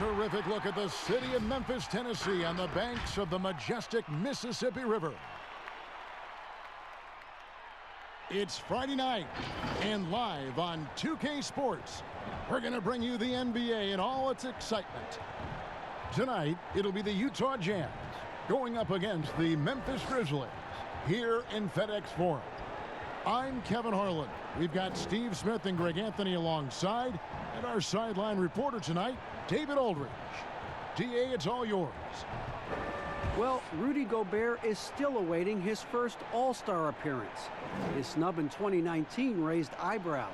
terrific look at the city of Memphis, Tennessee, on the banks of the majestic Mississippi River. It's Friday night, and live on 2K Sports, we're going to bring you the NBA in all its excitement. Tonight, it'll be the Utah Jazz going up against the Memphis Grizzlies here in FedEx Forum. I'm Kevin Harlan. We've got Steve Smith and Greg Anthony alongside, and our sideline reporter tonight, David Aldridge. DA, it's all yours. Well, Rudy Gobert is still awaiting his first All-Star appearance. His snub in 2019 raised eyebrows.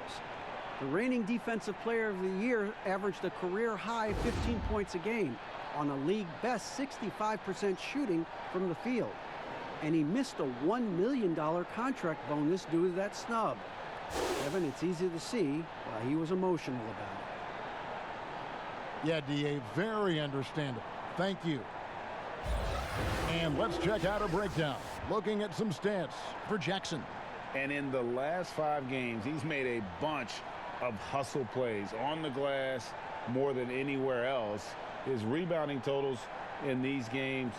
The reigning Defensive Player of the Year averaged a career-high 15 points a game on a league-best 65% shooting from the field. And he missed a $1 million contract bonus due to that snub. Evan, it's easy to see why he was emotional about it. Yeah, DA, very understandable. Thank you. And let's check out a breakdown, looking at some stats for Jackson. And in the last 5 games, he's made a bunch of hustle plays on the glass more than anywhere else. His rebounding totals in these games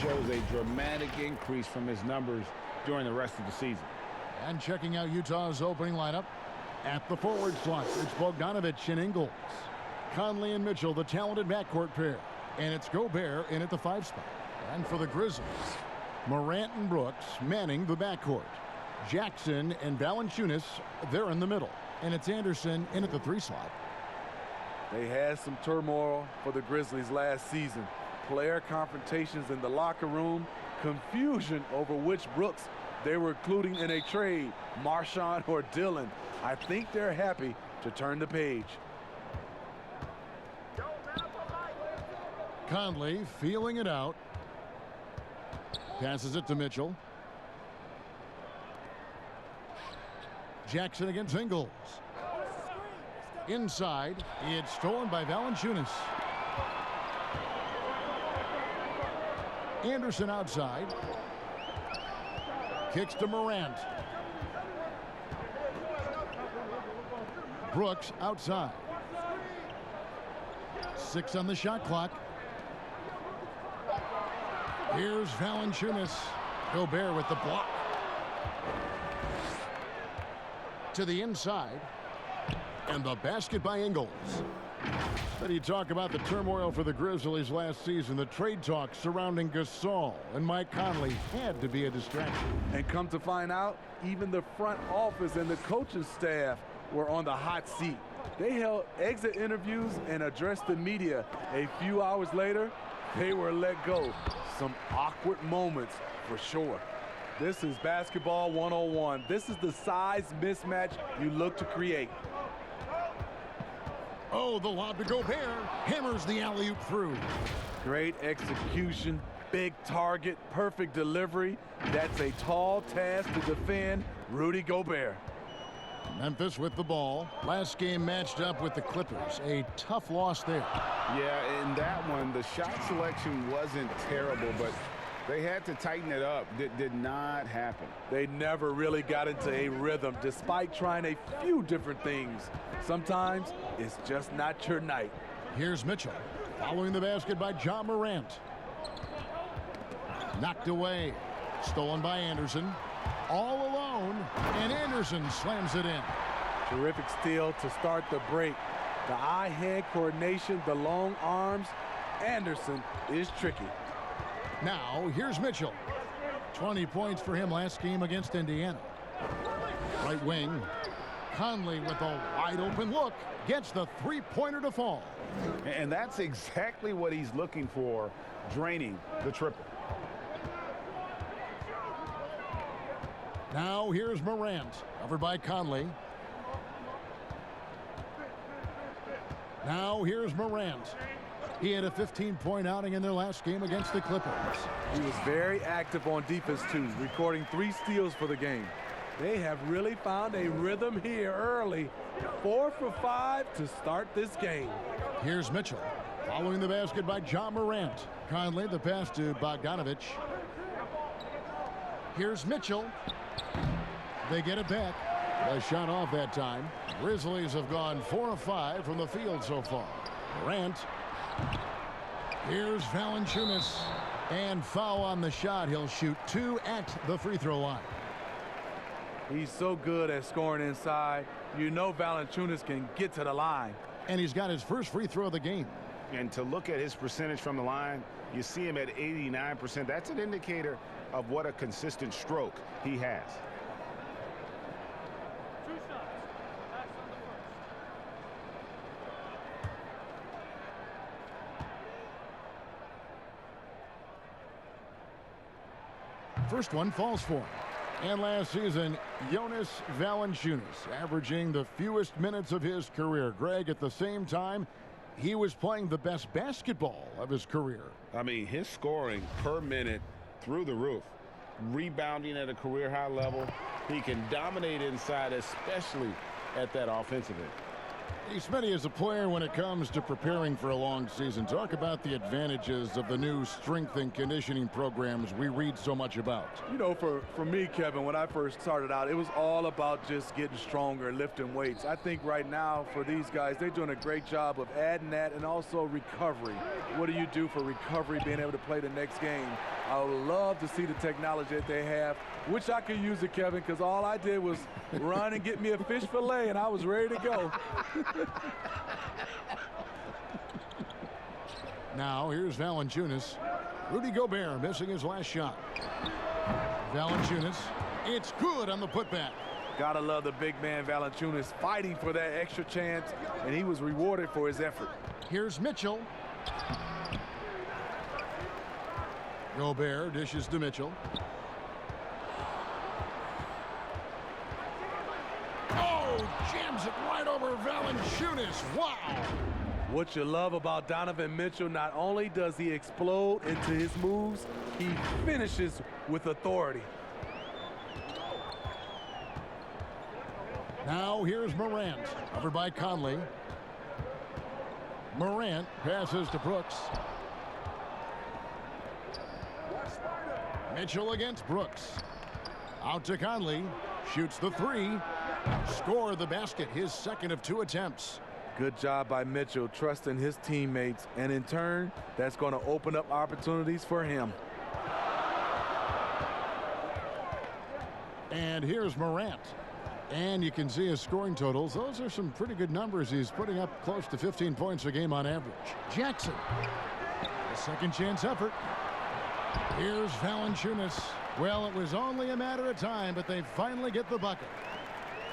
shows a dramatic increase from his numbers during the rest of the season. And checking out Utah's opening lineup, at the forward slot, it's Bogdanovich and Ingles. Conley and Mitchell, the talented backcourt pair. And it's Gobert in at the 5 spot. And for the Grizzlies, Morant and Brooks manning the backcourt. Jackson and Valanciunas, they're in the middle. And it's Anderson in at the 3 slot. They had some turmoil for the Grizzlies last season. Player confrontations in the locker room, confusion over which Brooks they were including in a trade, Marshawn or Dillon. I think they're happy to turn the page. Conley feeling it out. Passes it to Mitchell. Jackson against Ingles. Inside, it's stolen by Valanciunas. Anderson outside. Kicks to Morant. Brooks outside. 6 on the shot clock. Here's Valanciunas. Gobert with the block. To the inside. And the basket by Ingles. Then you talk about the turmoil for the Grizzlies last season. The trade talks surrounding Gasol and Mike Conley had to be a distraction. And come to find out, even the front office and the coaching staff were on the hot seat. They held exit interviews and addressed the media. A few hours later, they were let go. Some awkward moments for sure. This is basketball 101. This is the size mismatch you look to create. Oh, the lob to Gobert. Hammers the alley-oop through. Great execution, big target, perfect delivery. That's a tall task to defend Rudy Gobert. Memphis with the ball. Last game matched up with the Clippers. A tough loss there. Yeah, in that one, the shot selection wasn't terrible, but they had to tighten it up. It did not happen. They never really got into a rhythm despite trying a few different things. Sometimes it's just not your night. Here's Mitchell. Following the basket by Ja Morant. Knocked away. Stolen by Anderson. All alone. And Anderson slams it in. Terrific steal to start the break. The eye-hand coordination, the long arms. Anderson is tricky. Now, here's Mitchell. 20 points for him last game against Indiana. Right wing. Conley with a wide-open look. Gets the 3-pointer to fall. And that's exactly what he's looking for, draining the triple. Now, here's Morant. Covered by Conley. Now, here's Morant. He had a 15-point outing in their last game against the Clippers. He was very active on defense, too, recording 3 steals for the game. They have really found a rhythm here early. 4 for 5 to start this game. Here's Mitchell. Following the basket by Ja Morant. Conley, the pass to Bogdanovich. Here's Mitchell. They get it back. A shot off that time. Grizzlies have gone 4 of 5 from the field so far. Morant Here's Valanciunas. And foul on the shot. He'll shoot 2 at the free throw line. He's so good at scoring inside. You know Valanciunas can get to the line. And he's got his first free throw of the game. And to look at his percentage from the line, you see him at 89%. That's an indicator of what a consistent stroke he has. First one falls for him. And last season, Jonas Valanciunas averaging the fewest minutes of his career. Greg, at the same time, he was playing the best basketball of his career. I mean, his scoring per minute through the roof. Rebounding at a career high level. He can dominate inside, especially at that offensive end. Smitty is a player when it comes to preparing for a long season. Talk about the advantages of the new strength and conditioning programs we read so much about. You know, for me, Kevin, when I first started out, it was all about just getting stronger, lifting weights. I think right now for these guys, they're doing a great job of adding that and also recovery. What do you do for recovery, being able to play the next game? I would love to see the technology that they have. Wish I could use it, Kevin, because all I did was run and get me a fish fillet, and I was ready to go. Now, here's Valanciunas. Rudy Gobert missing his last shot. Valanciunas. It's good on the putback. Gotta love the big man Valanciunas fighting for that extra chance, and he was rewarded for his effort. Here's Mitchell. Gobert dishes to Mitchell. Oh, jams it right over Valanciunas. Wow. What you love about Donovan Mitchell, not only does he explode into his moves, he finishes with authority. Now here's Morant, covered by Conley. Morant passes to Brooks. Mitchell against Brooks. Out to Conley. Shoots the three. Score the basket, his second of 2 attempts. Good job by Mitchell, trusting his teammates, and in turn, that's going to open up opportunities for him. And here's Morant. And you can see his scoring totals. Those are some pretty good numbers. He's putting up close to 15 points a game on average. Jackson. A second chance effort. Here's Valanciunas. Well, it was only a matter of time, but they finally get the bucket.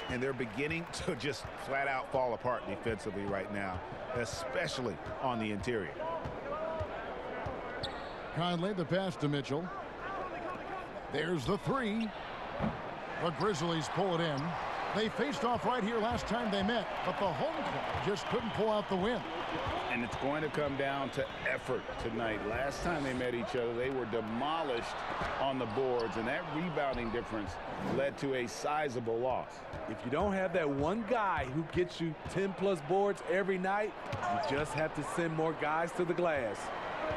And they're beginning to just flat out fall apart defensively right now, especially on the interior. Conley, the pass to Mitchell. There's the three. The Grizzlies pull it in. They faced off right here last time they met, but the home club just couldn't pull out the win. And it's going to come down to effort tonight. Last time they met each other, they were demolished on the boards, and that rebounding difference led to a sizable loss. If you don't have that one guy who gets you 10-plus boards every night, you just have to send more guys to the glass.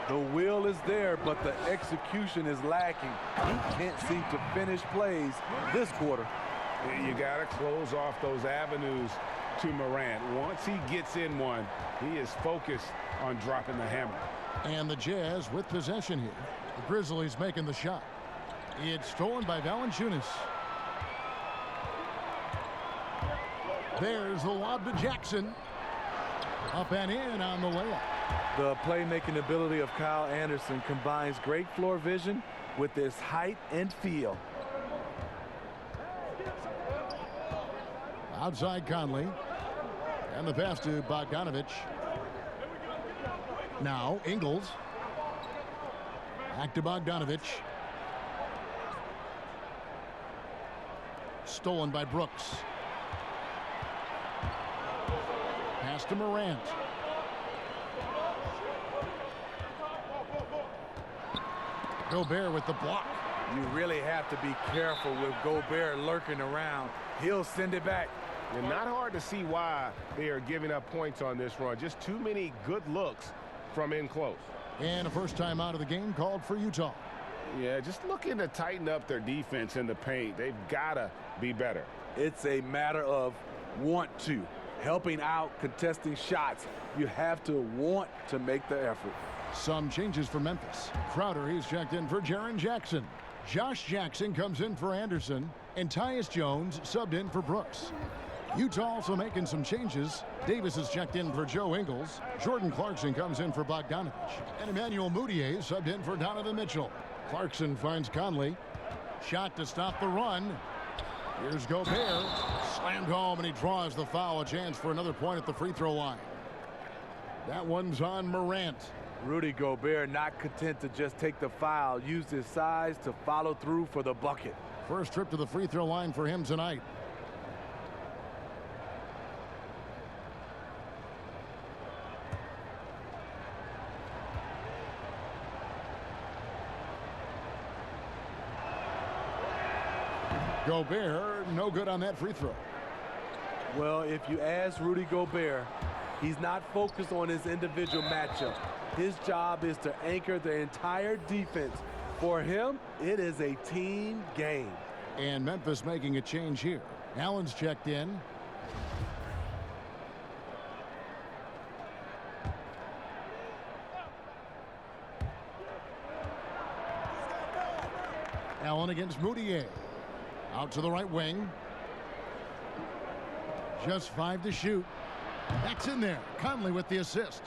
The will is there, but the execution is lacking. He can't seem to finish plays this quarter. You got to close off those avenues to Morant. Once he gets in one, he is focused on dropping the hammer. And the Jazz with possession here. The Grizzlies making the shot. It's stolen by Valanciunas. There's the lob to Jackson. Up and in on the layup. The playmaking ability of Kyle Anderson combines great floor vision with his height and feel. Outside Conley. And the pass to Bogdanovich. Now Ingles. Back to Bogdanovich. Stolen by Brooks. Pass to Morant. Gobert with the block. You really have to be careful with Gobert lurking around. He'll send it back. And not hard to see why they are giving up points on this run. Just too many good looks from in close. And a first time out of the game called for Utah. Yeah, just looking to tighten up their defense in the paint. They've got to be better. It's a matter of want to. helping out, contesting shots. You have to want to make the effort. Some changes for Memphis. Crowder, he's checked in for Jaren Jackson. Josh Jackson comes in for Anderson, and Tyus Jones subbed in for Brooks. Utah also making some changes. Davis is checked in for Joe Ingles. Jordan Clarkson comes in for Bogdanovich. And Emmanuel Mudiay subbed in for Donovan Mitchell. Clarkson finds Conley. Shot to stop the run. Here's Gobert. Slammed home, and he draws the foul. A chance for another point at the free throw line. That one's on Morant. Rudy Gobert not content to just take the foul. Used his size to follow through for the bucket. First trip to the free throw line for him tonight. Gobert, no good on that free throw. Well, if you ask Rudy Gobert, he's not focused on his individual matchup. His job is to anchor the entire defense. For him, it is a team game. And Memphis making a change here. Allen's checked in. Allen against Mudiay. Out to the right wing. Just 5 to shoot. That's in there. Conley with the assist.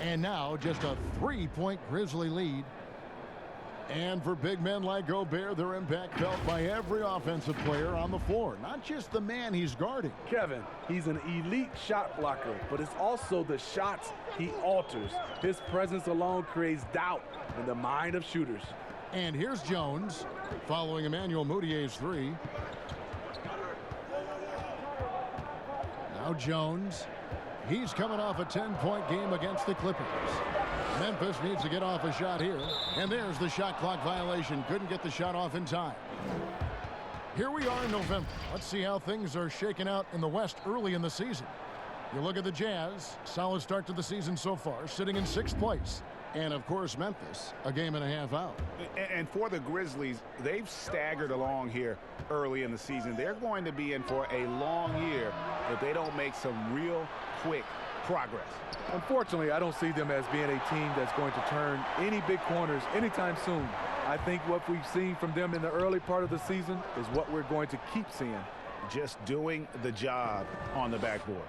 And now just a 3-point Grizzly lead. And for big men like Gobert, their impact felt by every offensive player on the floor, not just the man he's guarding. Kevin, he's an elite shot blocker, but it's also the shots he alters. His presence alone creates doubt in the mind of shooters. And here's Jones following Emmanuel Mudiay's three. Now Jones. He's coming off a 10-point game against the Clippers. Memphis needs to get off a shot here. And there's the shot clock violation. Couldn't get the shot off in time. Here we are in November. Let's see how things are shaking out in the West early in the season. You look at the Jazz. Solid start to the season so far, sitting in 6th place. And, of course, Memphis, a game and a half out. And for the Grizzlies, they've staggered along here early in the season. They're going to be in for a long year if they don't make some real quick progress. Unfortunately, I don't see them as being a team that's going to turn any big corners anytime soon. I think what we've seen from them in the early part of the season is what we're going to keep seeing. Just doing the job on the backboard.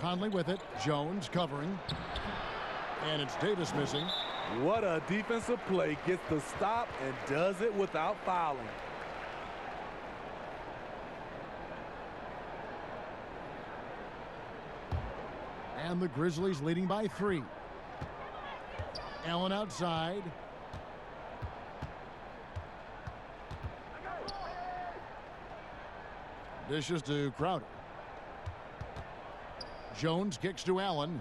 Conley with it. Jones covering. And it's Davis missing. What a defensive play. Gets the stop and does it without fouling. And the Grizzlies leading by 3. Allen outside. Dishes to Crowder. Jones kicks to Allen.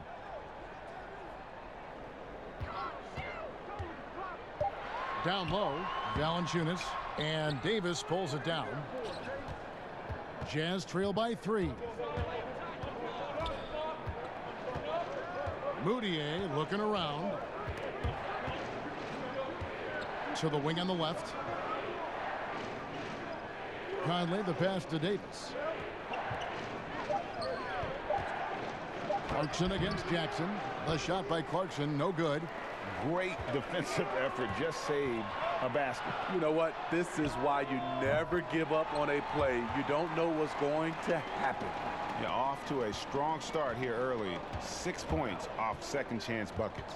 Down low, Valanciunas, and Davis pulls it down. Jazz trail by 3. Mudiay looking around. To the wing on the left. Conley, the pass to Davis. Clarkson against Jackson. The shot by Clarkson, no good. Great defensive effort, just saved a basket. You know what? This is why you never give up on a play. You don't know what's going to happen. Yeah, off to a strong start here early. 6 points off second chance buckets.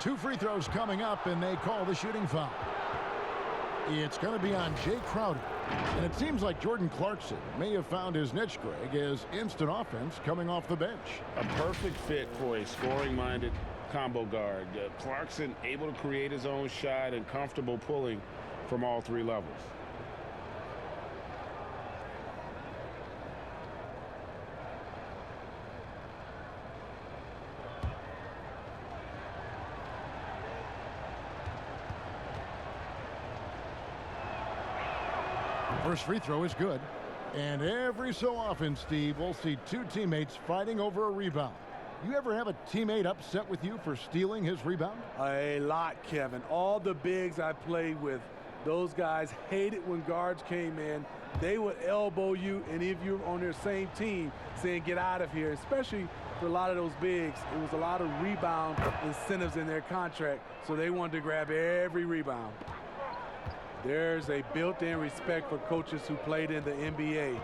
2 free throws coming up, and they call the shooting foul. It's going to be on Jay Crowder. And it seems like Jordan Clarkson may have found his niche, Greg, as instant offense coming off the bench. A perfect fit for a scoring-minded combo guard. Clarkson able to create his own shot and comfortable pulling from all 3 levels. First free throw is good. And every so often, Steve, we'll see 2 teammates fighting over a rebound. You ever have a teammate upset with you for stealing his rebound? A lot, Kevin. All the bigs I played with, Those guys hated when guards came in. They would elbow you, and if you're on their same team, saying get out of here, especially for a lot of those bigs. It was a lot of rebound incentives in their contract, so they wanted to grab every rebound. There's a built-in respect for coaches who played in the NBA.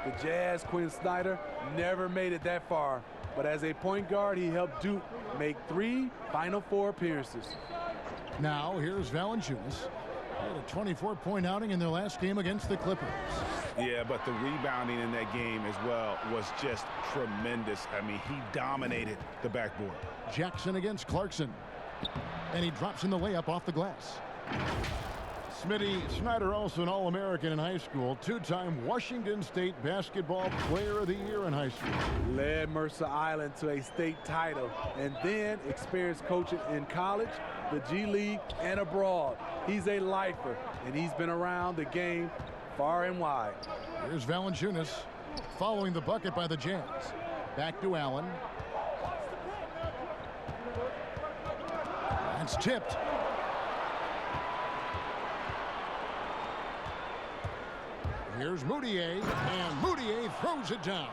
The Jazz, Quinn Snyder, never made it that far, but as a point guard, he helped Duke make 3 Final Four appearances. Now, here's Valanciunas. They had a 24-point outing in their last game against the Clippers. Yeah, but the rebounding in that game as well was just tremendous. I mean, he dominated the backboard. Jackson against Clarkson. And he drops in the layup off the glass. Smitty Snyder, also an All-American in high school, 2-time Washington State Basketball Player of the Year in high school. Led Mercer Island to a state title, and then experienced coaching in college, the G League, and abroad. He's a lifer, and he's been around the game far and wide. Here's Valanciunas following the bucket by the Jazz. Back to Allen. That's tipped. Here's Moutier, and Moutier throws it down.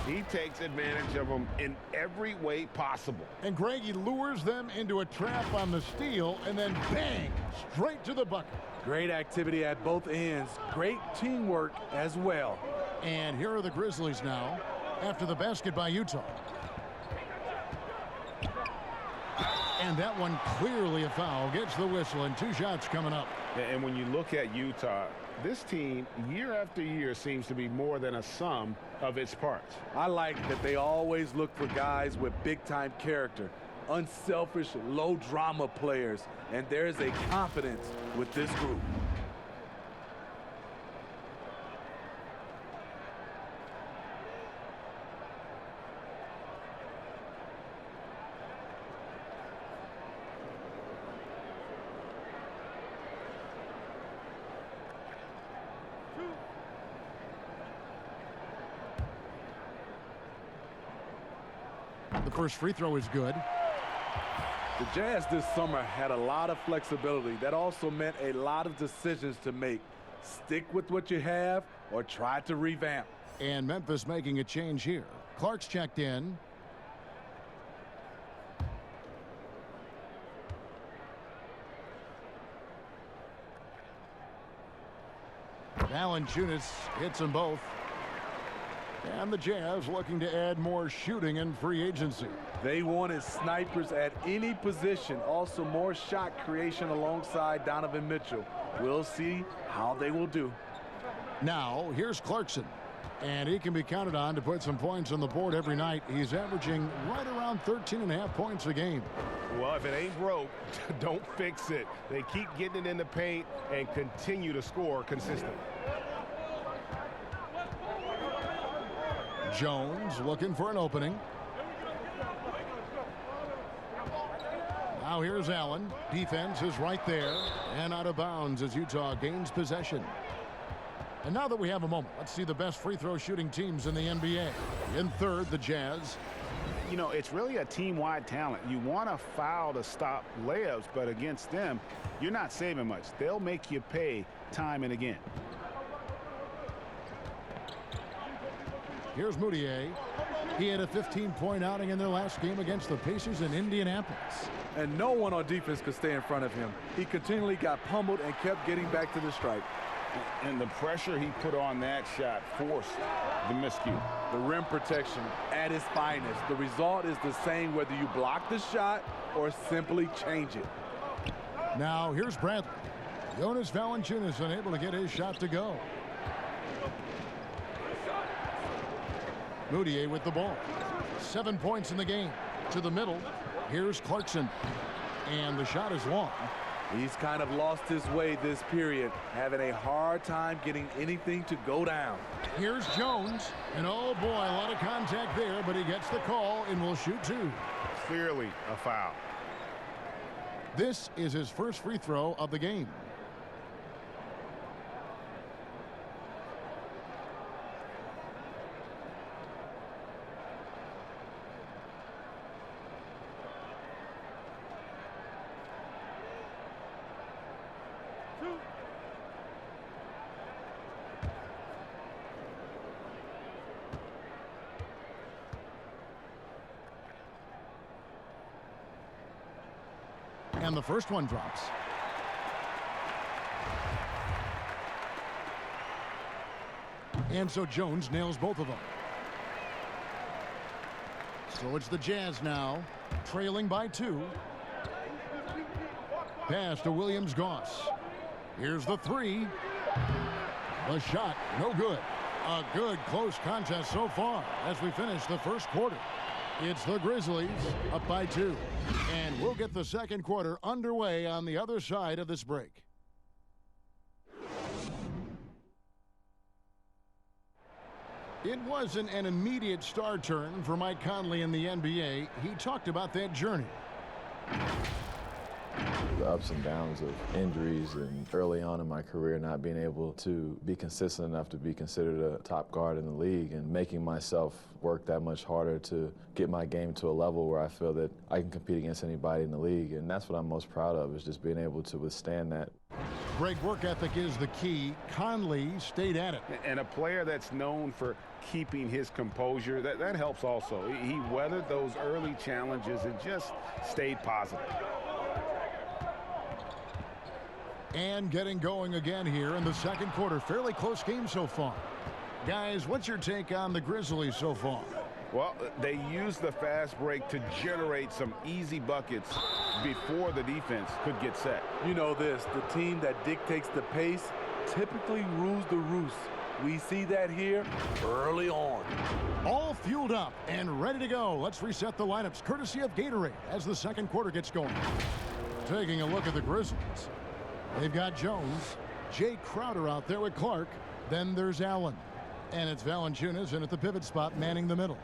He takes advantage of them in every way possible. And Greg, he lures them into a trap on the steal, and then bang, straight to the bucket. Great activity at both ends. Great teamwork as well. And here are the Grizzlies now, after the basket by Utah. And that one clearly a foul. Gets the whistle, and 2 shots coming up. And when you look at Utah, this team, year after year, seems to be more than a sum of its parts. I like that they always look for guys with big-time character, unselfish, low-drama players, and there's a confidence with this group. The first free throw is good. The Jazz this summer had a lot of flexibility. That also meant a lot of decisions to make. Stick with what you have or try to revamp. And Memphis making a change here. Clark's checked in. Valanciunas hits them both. And the Jazz looking to add more shooting in free agency. They wanted snipers at any position. Also more shot creation alongside Donovan Mitchell. We'll see how they will do. Now, here's Clarkson. And he can be counted on to put some points on the board every night. He's averaging right around 13.5 points a game. Well, if it ain't broke, don't fix it. They keep getting it in the paint and continue to score consistently. Jones looking for an opening. Now here's Allen. Defense is right there and out of bounds as Utah gains possession. And now that we have a moment, let's see the best free throw shooting teams in the NBA. In third, the Jazz. You know, it's really a team-wide talent. You want a foul to stop layups, but against them, you're not saving much. They'll make you pay time and again. Here's Moutier. He had a 15-point outing in their last game against the Pacers in Indianapolis. And no one on defense could stay in front of him. He continually got pummeled and kept getting back to the stripe. And the pressure he put on that shot forced the miscue. The rim protection at its finest. The result is the same whether you block the shot or simply change it. Now here's Bradley. Jonas Valanciunas unable to get his shot to go. Moutier with the ball. 7 points in the game. To the middle. Here's Clarkson. And the shot is long. He's kind of lost his way this period, having a hard time getting anything to go down. Here's Jones. And oh boy, a lot of contact there, but he gets the call and will shoot 2. Clearly a foul. This is his first free throw of the game. And the first one drops. And so Jones nails both of them. So it's the Jazz now, trailing by 2. Pass to Williams-Goss. Here's the 3. The shot, no good. A good close contest so far as we finish the first quarter. It's the Grizzlies up by 2. And we'll get the second quarter underway on the other side of this break. It wasn't an immediate star turn for Mike Conley in the NBA. He talked about that journey. The ups and downs of injuries and early on in my career not being able to be consistent enough to be considered a top guard in the league and making myself work that much harder to get my game to a level where I feel that I can compete against anybody in the league. And that's what I'm most proud of, is just being able to withstand that. Great work ethic is the key. Conley stayed at it. And a player that's known for keeping his composure, that helps also. He weathered those early challenges and just stayed positive. And getting going again here in the second quarter. Fairly close game so far. Guys, what's your take on the Grizzlies so far? Well, they used the fast break to generate some easy buckets before the defense could get set. You know this, the team that dictates the pace typically rules the roost. We see that here early on. All fueled up and ready to go. Let's reset the lineups courtesy of Gatorade as the second quarter gets going. Taking a look at the Grizzlies. They've got Jones, Jay Crowder out there with Clark. Then there's Allen. And it's Valanciunas in at the pivot spot, manning the middle.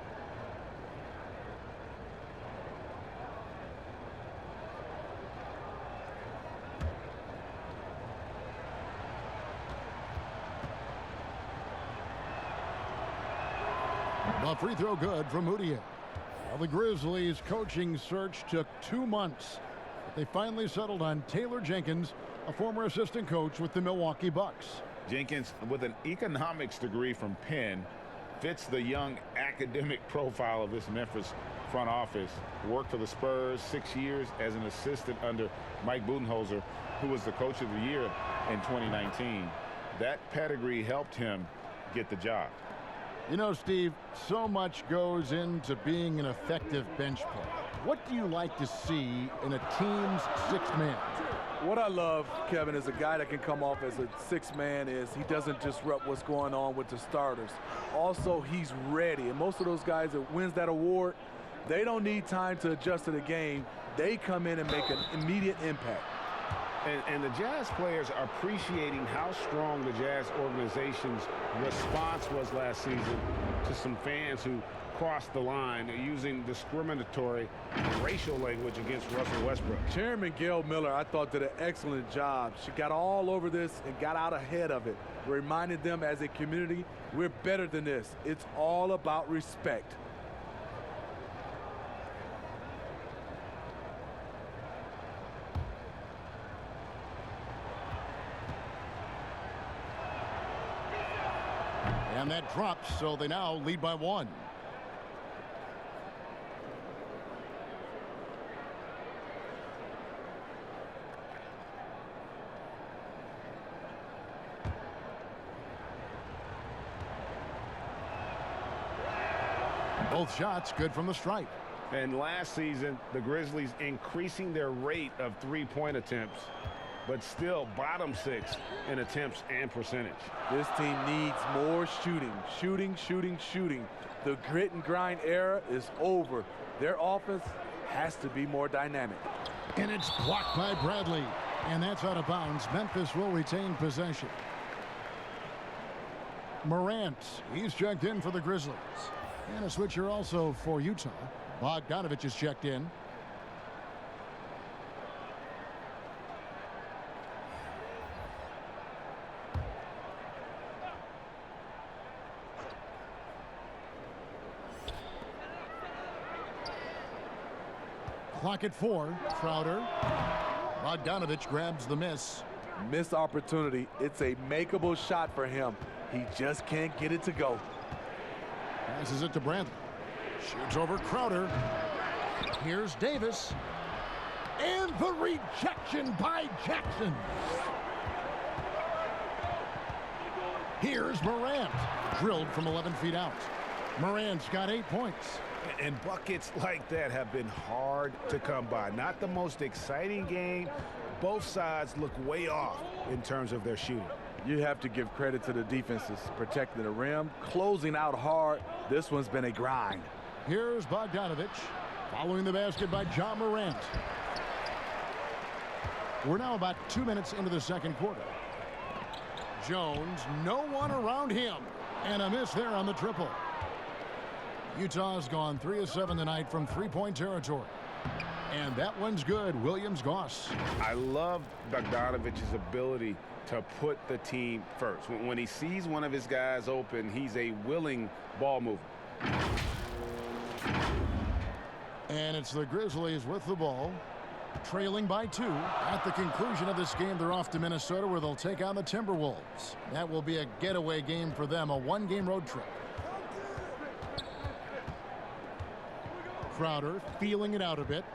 The free throw good from Moutier. Well, the Grizzlies coaching search took 2 months. But they finally settled on Taylor Jenkins, a former assistant coach with the Milwaukee Bucks. Jenkins, with an economics degree from Penn, fits the young academic profile of this Memphis front office. Worked for the Spurs 6 years as an assistant under Mike Budenholzer, who was the coach of the year in 2019. That pedigree helped him get the job. You know, Steve, so much goes into being an effective bench player. What do you like to see in a team's sixth man? What I love, Kevin, is a guy that can come off as a sixth man is he doesn't disrupt what's going on with the starters. Also, he's ready. And most of those guys that wins that award, they don't need time to adjust to the game. They come in and make an immediate impact. And the Jazz players are appreciating how strong the Jazz organization's response was last season to some fans who crossed the line using discriminatory racial language against Russell Westbrook. Chairman Gail Miller, I thought, did an excellent job. She got all over this and got out ahead of it. Reminded them as a community, we're better than this. It's all about respect. And that drops, so they now lead by 1. Both shots good from the stripe. And last season, the Grizzlies increasing their rate of three-point attempts, but still bottom 6 in attempts and percentage. This team needs more shooting. Shooting. The grit and grind era is over. Their offense has to be more dynamic. And it's blocked by Bradley. And that's out of bounds. Memphis will retain possession. Morant, he's checked in for the Grizzlies. And a switcher also for Utah. Bogdanovich is checked in. Clock at 4. Crowder. Bogdanovich grabs the miss. Missed opportunity. It's a makeable shot for him. He just can't get it to go. Passes it to Bradley. Shoots over Crowder. Here's Davis. And the rejection by Jackson. Here's Morant, drilled from 11 feet out. Morant's got 8 points. And buckets like that have been hard to come by. Not the most exciting game. Both sides look way off in terms of their shooting. You have to give credit to the defenses, protecting the rim, closing out hard. This one's been a grind. Here's Bogdanovich, following the basket by Ja Morant. We're now about 2 minutes into the second quarter. Jones, no one around him. And a miss there on the triple. Utah's gone 3 of 7 tonight from three-point territory. And that one's good. Williams-Goss. I love Bogdanovich's ability to put the team first. When he sees one of his guys open, he's a willing ball mover. And it's the Grizzlies with the ball, trailing by 2. At the conclusion of this game, they're off to Minnesota, where they'll take on the Timberwolves. That will be a getaway game for them, a one-game road trip. Crowder feeling it out a bit.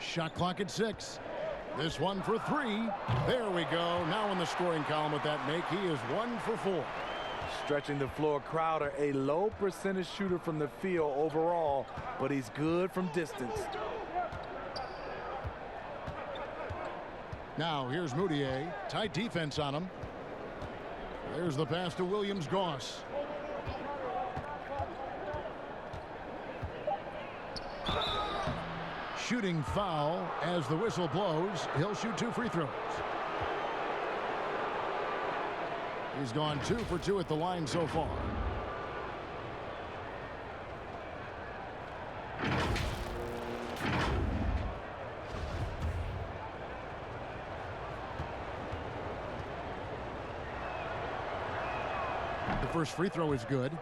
Shot clock at 6. This one for 3. There we go. Now in the scoring column with that make, he is 1 for 4. Stretching the floor, Crowder, a low percentage shooter from the field overall, but he's good from distance. Now here's Moutier. Tight defense on him. There's the pass to Williams-Goss. Shooting foul as the whistle blows. He'll shoot 2 free throws. He's gone 2 for 2 at the line so far. The first free throw is good.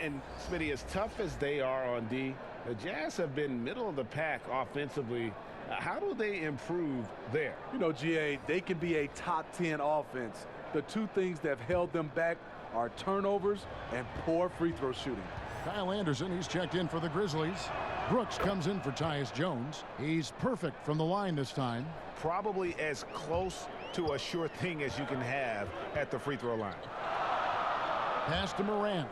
And Smitty, as tough as they are on D, the Jazz have been middle of the pack offensively. How do they improve there? You know, GA, they can be a top 10 offense. The two things that have held them back are turnovers and poor free throw shooting. Kyle Anderson, he's checked in for the Grizzlies. Brooks comes in for Tyus Jones. He's perfect from the line this time. Probably as close to a sure thing as you can have at the free throw line. Pass to Morant.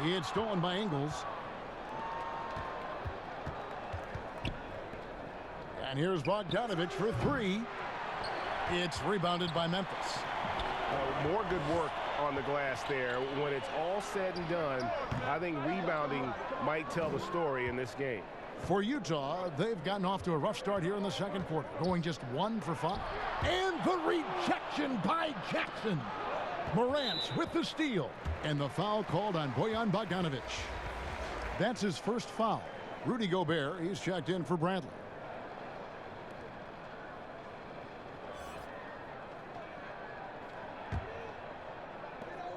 He had stolen by Ingles. And here's Bogdanovich for 3. It's rebounded by Memphis. More good work on the glass there. When it's all said and done, I think rebounding might tell the story in this game. For Utah, they've gotten off to a rough start here in the second quarter, going just 1 for 5. And the rejection by Jackson. Morant with the steal. And the foul called on Bojan Bogdanović. That's his first foul. Rudy Gobert, he's checked in for Bradley.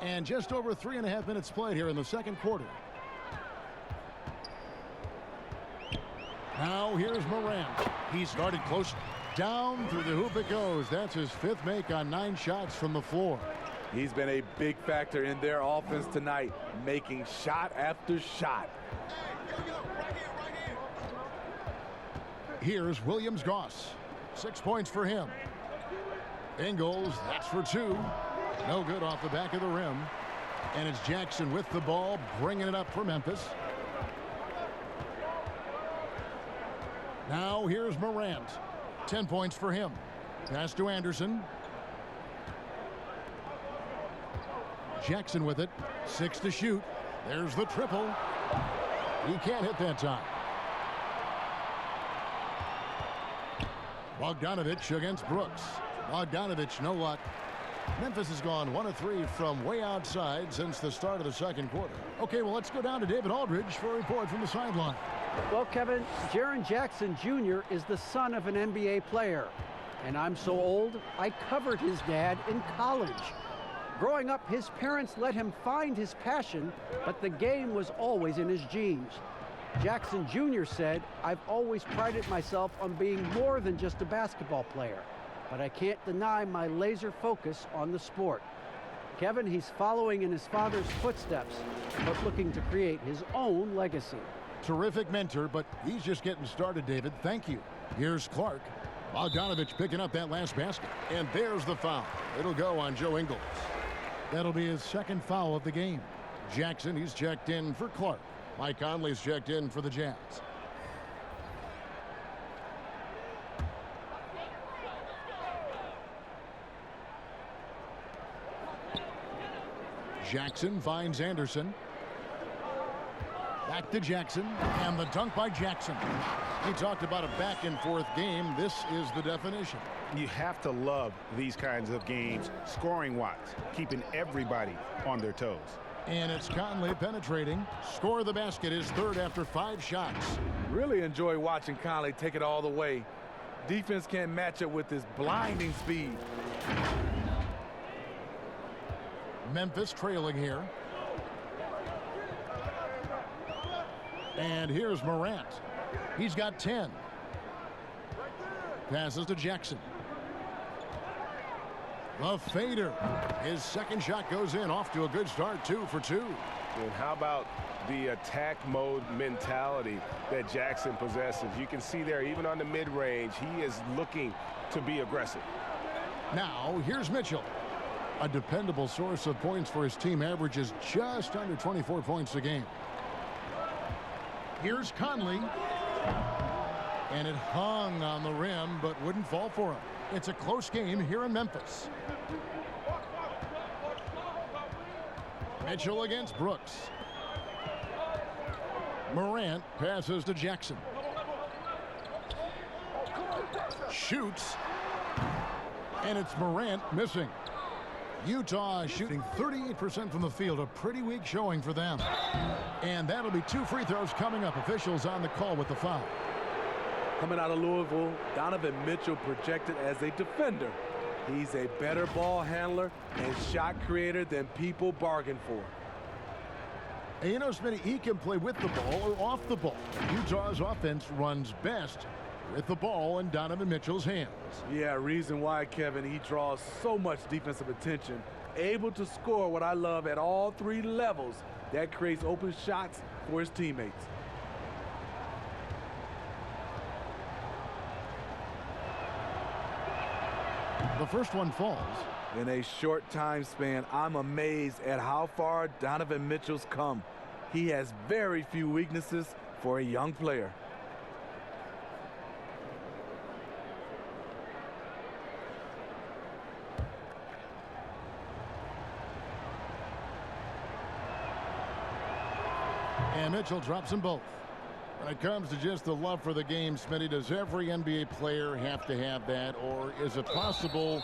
And just over 3.5 minutes played here in the second quarter. Now here's Morant. He started close. Down through the hoop it goes. That's his 5th make on 9 shots from the floor. He's been a big factor in their offense tonight, making shot after shot. Here's Williams-Goss. 6 points for him. Ingles, that's for 2. No good off the back of the rim. And it's Jackson with the ball, bringing it up for Memphis. Now here's Morant. 10 points for him. Pass to Anderson. Jackson with it. 6 to shoot. There's the triple. He can't hit that time. Bogdanovich against Brooks. Bogdanovich, no luck. Memphis has gone 1 of 3 from way outside since the start of the second quarter. Okay, well, let's go down to David Aldridge for a report from the sideline. Well, Kevin, Jaren Jackson Jr. is the son of an NBA player. And I'm so old, I covered his dad in college. Growing up, his parents let him find his passion, but the game was always in his genes. Jackson Jr. said, "I've always prided myself on being more than just a basketball player, but I can't deny my laser focus on the sport." Kevin, he's following in his father's footsteps, but looking to create his own legacy. Terrific mentor, but he's just getting started, David. Thank you. Here's Clark. Bogdanovich picking up that last basket. And there's the foul. It'll go on Joe Ingles. That'll be his second foul of the game. Jackson, he's checked in for Clark. Mike Conley's checked in for the Jazz. Jackson finds Anderson. Back to Jackson, and the dunk by Jackson. He talked about a back-and-forth game. This is the definition. You have to love these kinds of games, scoring-wise, keeping everybody on their toes. And it's Conley penetrating. Score the basket, his third after 5 shots. Really enjoy watching Conley take it all the way. Defense can't match it with his blinding speed. Memphis trailing here. And here's Morant. He's got 10. Passes to Jackson. The fader. His second shot goes in, off to a good start, 2 for 2. And how about the attack mode mentality that Jackson possesses? You can see there, even on the mid-range, he is looking to be aggressive. Now, here's Mitchell. A dependable source of points for his team, averages just under 24 points a game. Here's Conley. And it hung on the rim, but wouldn't fall for him. It's a close game here in Memphis. Mitchell against Brooks. Morant passes to Jackson. Shoots. And it's Morant missing. Utah shooting 38% from the field, a pretty weak showing for them. And that'll be 2 free throws coming up. Officials on the call with the foul. Coming out of Louisville, Donovan Mitchell projected as a defender. He's a better ball handler and shot creator than people bargain for. And you know, Smitty, he can play with the ball or off the ball. Utah's offense runs best with the ball in Donovan Mitchell's hands. Yeah, reason why, Kevin, he draws so much defensive attention. Able to score what I love at all 3 levels. That creates open shots for his teammates. The first one falls. In a short time span, I'm amazed at how far Donovan Mitchell's come. He has very few weaknesses for a young player. And Mitchell drops them both. When it comes to just the love for the game, Smitty, does every NBA player have to have that, or is it possible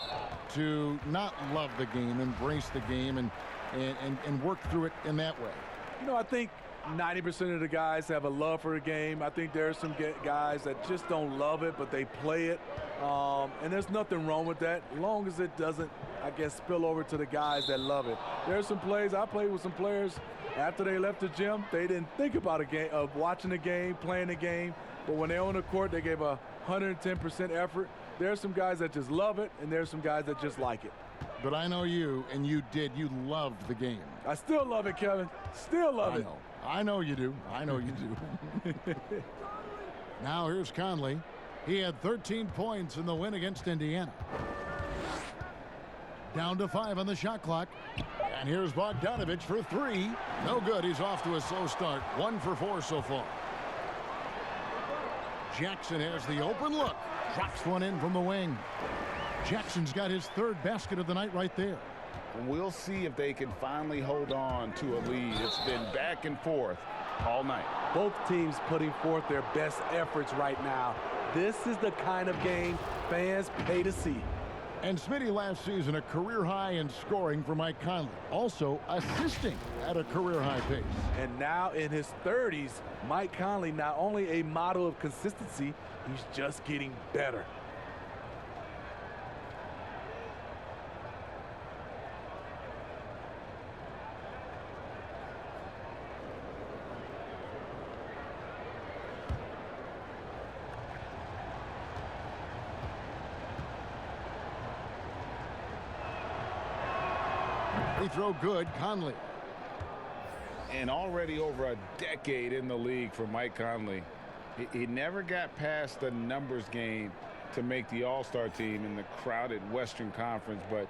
to not love the game, embrace the game, and work through it in that way? You know, I think 90% of the guys have a love for the game. I think there are some guys that just don't love it, but they play it. And there's nothing wrong with that, as long as it doesn't, I guess, spill over to the guys that love it. There's some plays, I played with some players, after they left the gym, they didn't think about a game, of watching the game, playing the game. But when they're on the court, they gave 110% effort. There's some guys that just love it, and there's some guys that just like it. But I know you, and you did. You loved the game. I still love it, Kevin. Still love it. I know you do. I know you do. Now here's Conley. He had 13 points in the win against Indiana. Down to 5 on the shot clock. And here's Bogdanovich for 3. No good. He's off to a slow start. 1 for 4 so far. Jackson has the open look. Drops one in from the wing. Jackson's got his 3rd basket of the night right there. We'll see if they can finally hold on to a lead. It's been back and forth all night. Both teams putting forth their best efforts right now. This is the kind of game fans pay to see. And Smitty, last season, a career high in scoring for Mike Conley. Also assisting at a career high pace. And now in his 30s, Mike Conley, not only a model of consistency, he's just getting better. Free throw good, Conley. And already over a decade in the league for Mike Conley. He never got past the numbers game to make the All-Star team in the crowded Western Conference, but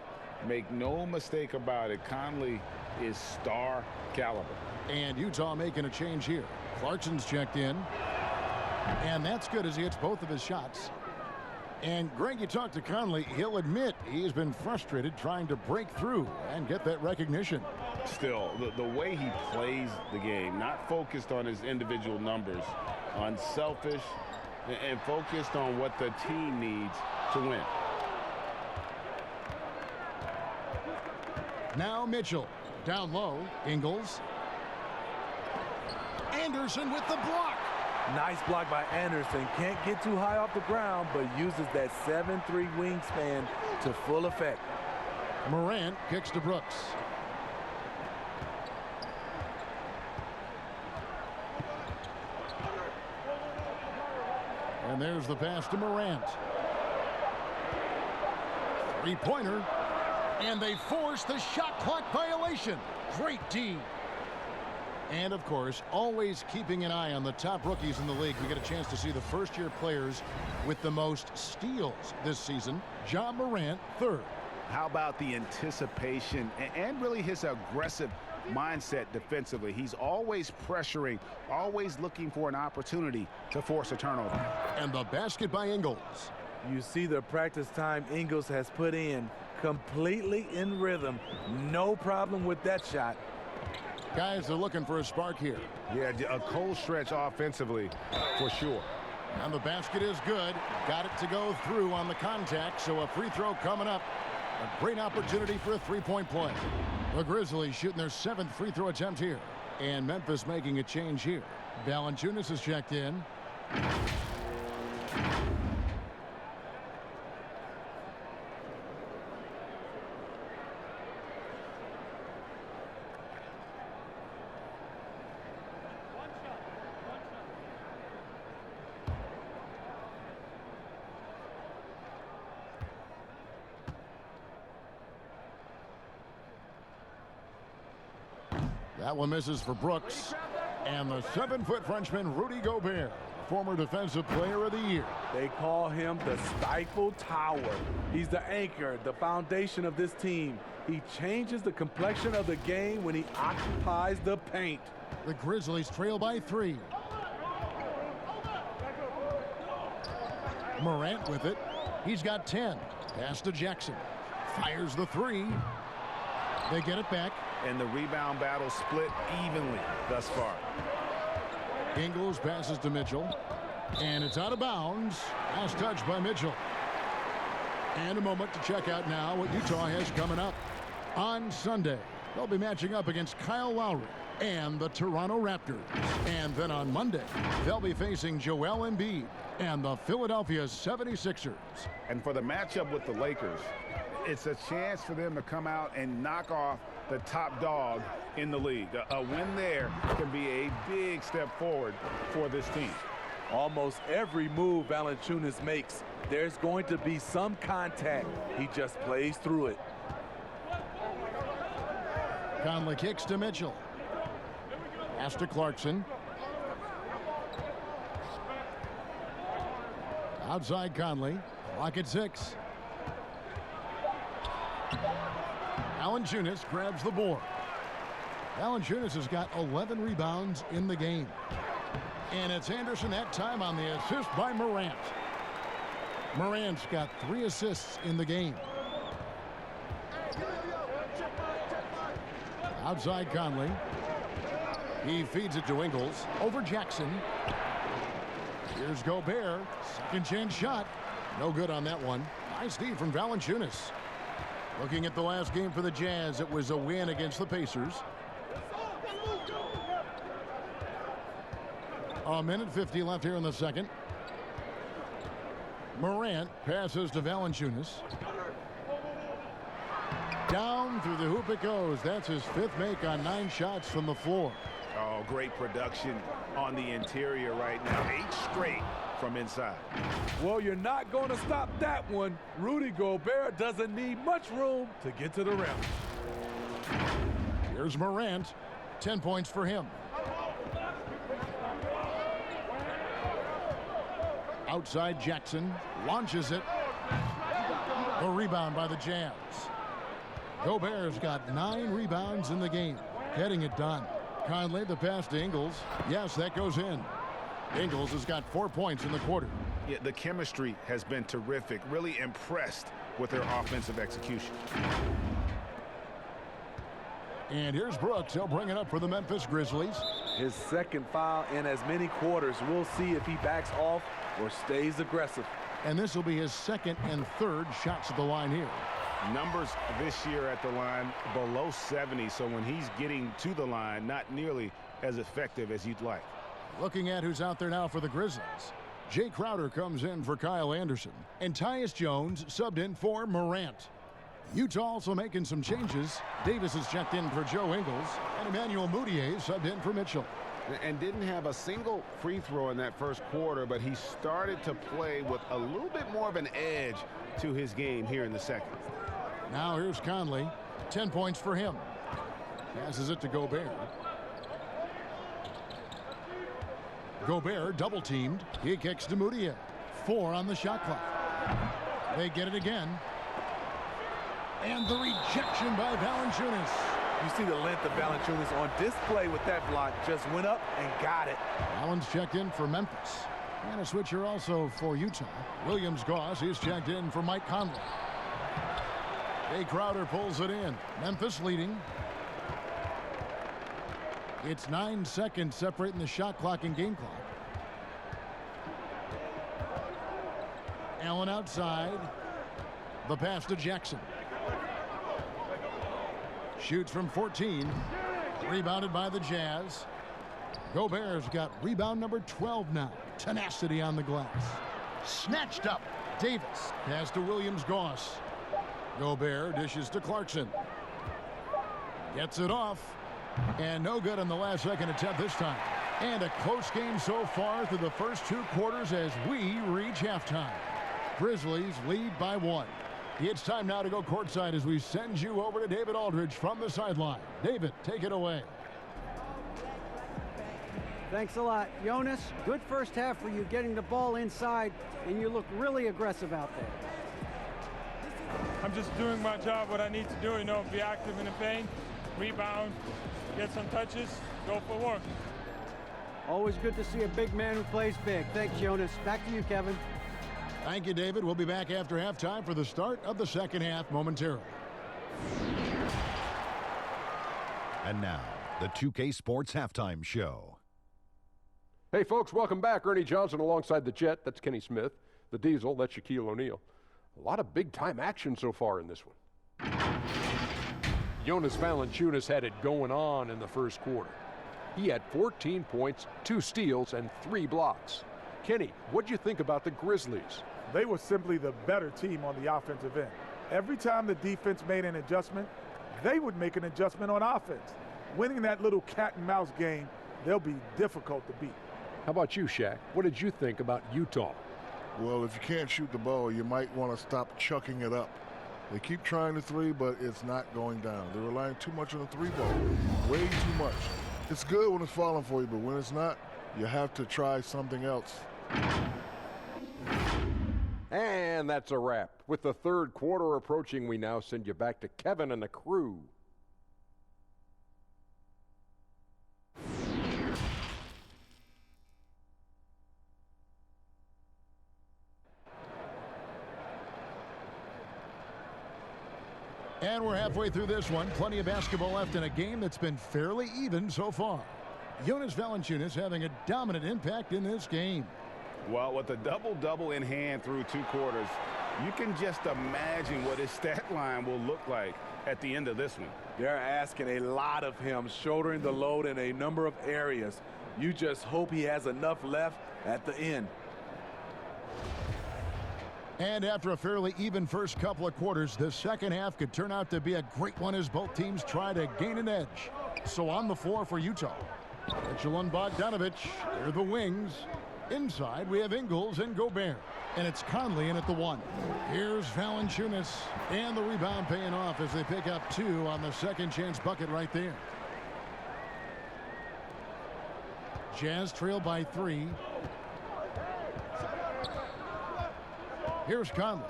make no mistake about it, Conley is star caliber. And Utah making a change here. Clarkson's checked in. And that's good as he hits both of his shots. And Greg, you talk to Conley, he'll admit he's been frustrated trying to break through and get that recognition. Still, the way he plays the game, not focused on his individual numbers, unselfish, and focused on what the team needs to win. Now Mitchell. Down low. Ingles. Anderson with the block. Nice block by Anderson. Can't get too high off the ground, but uses that 7'3" wingspan to full effect. Morant kicks to Brooks. And there's the pass to Morant. Three-pointer. And they force the shot clock violation. Great D. And, of course, always keeping an eye on the top rookies in the league. We get a chance to see the first-year players with the most steals this season. Ja Morant, third. How about the anticipation and really his aggressive mindset defensively? He's always pressuring, always looking for an opportunity to force a turnover. And the basket by Ingles. You see the practice time Ingles has put in, completely in rhythm. No problem with that shot. Guys are looking for a spark here. Yeah, a cold stretch offensively for sure. And the basket is good. Got it to go through on the contact, so a free throw coming up. A great opportunity for a three-point play. The Grizzlies shooting their 7th free throw attempt here. And Memphis making a change here. Valanciunas is checked in. That one misses for Brooks. And the 7-foot Frenchman, Rudy Gobert, former Defensive Player of the Year. They call him the Stifle Tower. He's the anchor, the foundation of this team. He changes the complexion of the game when he occupies the paint. The Grizzlies trail by 3. Morant with it. He's got 10. Pass to Jackson. Fires the 3. They get it back. And the rebound battle split evenly thus far. Ingles passes to Mitchell. And it's out of bounds. Last touch by Mitchell. And a moment to check out now what Utah has coming up. On Sunday, they'll be matching up against Kyle Lowry and the Toronto Raptors. And then on Monday, they'll be facing Joel Embiid and the Philadelphia 76ers. And for the matchup with the Lakers, it's a chance for them to come out and knock off the top dog in the league. A win there can be a big step forward for this team. Almost every move Valanciunas makes, there's going to be some contact. He just plays through it. Conley kicks to Mitchell. Pass to Clarkson. Outside Conley. Clock at 6. Valanciunas grabs the board. Valanciunas has got 11 rebounds in the game. And it's Anderson that time on the assist by Morant. Morant's got 3 assists in the game. Outside Conley. He feeds it to Ingles. Over Jackson. Here's Gobert. Second chance shot. No good on that one. Nice D from Valanciunas. Looking at the last game for the Jazz, it was a win against the Pacers. A minute 50 left here in the second. Morant passes to Valanciunas. Down through the hoop it goes. That's his 5th make on 9 shots from the floor. Oh, great production on the interior right now. 8 straight from inside. Well, you're not going to stop that one. Rudy Gobert doesn't need much room to get to the rim. Here's Morant. 10 points for him. Outside Jackson launches it. A rebound by the Jazz. Gobert's got 9 rebounds in the game, getting it done. Conley, the pass to Ingles. Yes, that goes in. Ingles has got 4 points in the quarter. Yeah, the chemistry has been terrific. Really impressed with their offensive execution. And here's Brooks. He'll bring it up for the Memphis Grizzlies. His second foul in as many quarters. We'll see if he backs off or stays aggressive. And this will be his second and third shots at the line here. Numbers this year at the line below 70, so when he's getting to the line, not nearly as effective as you'd like. Looking at who's out there now for the Grizzlies. Jay Crowder comes in for Kyle Anderson. And Tyus Jones subbed in for Morant. Utah also making some changes. Davis is checked in for Joe Ingles. And Emmanuel Mudiay subbed in for Mitchell. And didn't have a single free throw in that first quarter, but he started to play with a little bit more of an edge to his game here in the second. Now here's Conley. 10 points for him. Passes it to Gobert. Gobert double teamed. He kicks to Mudiay. 4 on the shot clock. They get it again. And the rejection by Valanciunas. You see the length of Valanciunas on display with that block. Just went up and got it. Allen's checked in for Memphis. And a switcher also for Utah. Williams Goss is checked in for Mike Conley. Jay Crowder pulls it in. Memphis leading. It's 9 seconds separating the shot clock and game clock. Allen outside. The pass to Jackson. Shoots from 14. Rebounded by the Jazz. Gobert's got rebound number 12 now. Tenacity on the glass. Snatched up. Davis. Pass to Williams Goss. Gobert dishes to Clarkson. Gets it off. And no good on the last second attempt this time. And a close game so far through the first 2 quarters as we reach halftime. Grizzlies lead by 1. It's time now to go courtside as we send you over to David Aldridge from the sideline. David, take it away. Thanks a lot, Jonas. Good first half for you getting the ball inside, and you look really aggressive out there. I'm just doing my job, what I need to do, be active in the paint, rebound, get some touches, go for work. Always good to see a big man who plays big. Thanks, Jonas. Back to you, Kevin. Thank you, David. We'll be back after halftime for the start of the second half momentarily. And now, the 2K Sports Halftime Show. Hey, folks, welcome back. Ernie Johnson alongside the Jet. That's Kenny Smith. The Diesel, that's Shaquille O'Neal. A lot of big-time action so far in this one. Jonas Valanciunas had it going on in the first quarter. He had 14 points, 2 steals, and 3 blocks. Kenny, what do you think about the Grizzlies? They were simply the better team on the offensive end. Every time the defense made an adjustment, they would make an adjustment on offense. Winning that little cat and mouse game, they'll be difficult to beat. How about you, Shaq? What did you think about Utah? Well, if you can't shoot the ball, you might want to stop chucking it up. They keep trying the 3, but it's not going down. They're relying too much on the 3 ball, way too much. It's good when it's falling for you, but when it's not, you have to try something else. And that's a wrap. With the third quarter approaching, we now send you back to Kevin and the crew. And we're halfway through this one. Plenty of basketball left in a game that's been fairly even so far. Jonas Valanciunas having a dominant impact in this game. Well, with a double-double in hand through 2 quarters, you can just imagine what his stat line will look like at the end of this one. They're asking a lot of him, shouldering the load in a number of areas. You just hope he has enough left at the end. And after a fairly even first couple of quarters, the second half could turn out to be a great one as both teams try to gain an edge. So on the floor for Utah, Mitchell and Bogdanovich, they're the wings. Inside, we have Ingles and Gobert. And it's Conley in at the 1. Here's Valanciunas. And the rebound paying off as they pick up 2 on the second chance bucket right there. Jazz trail by 3. Here's Conley.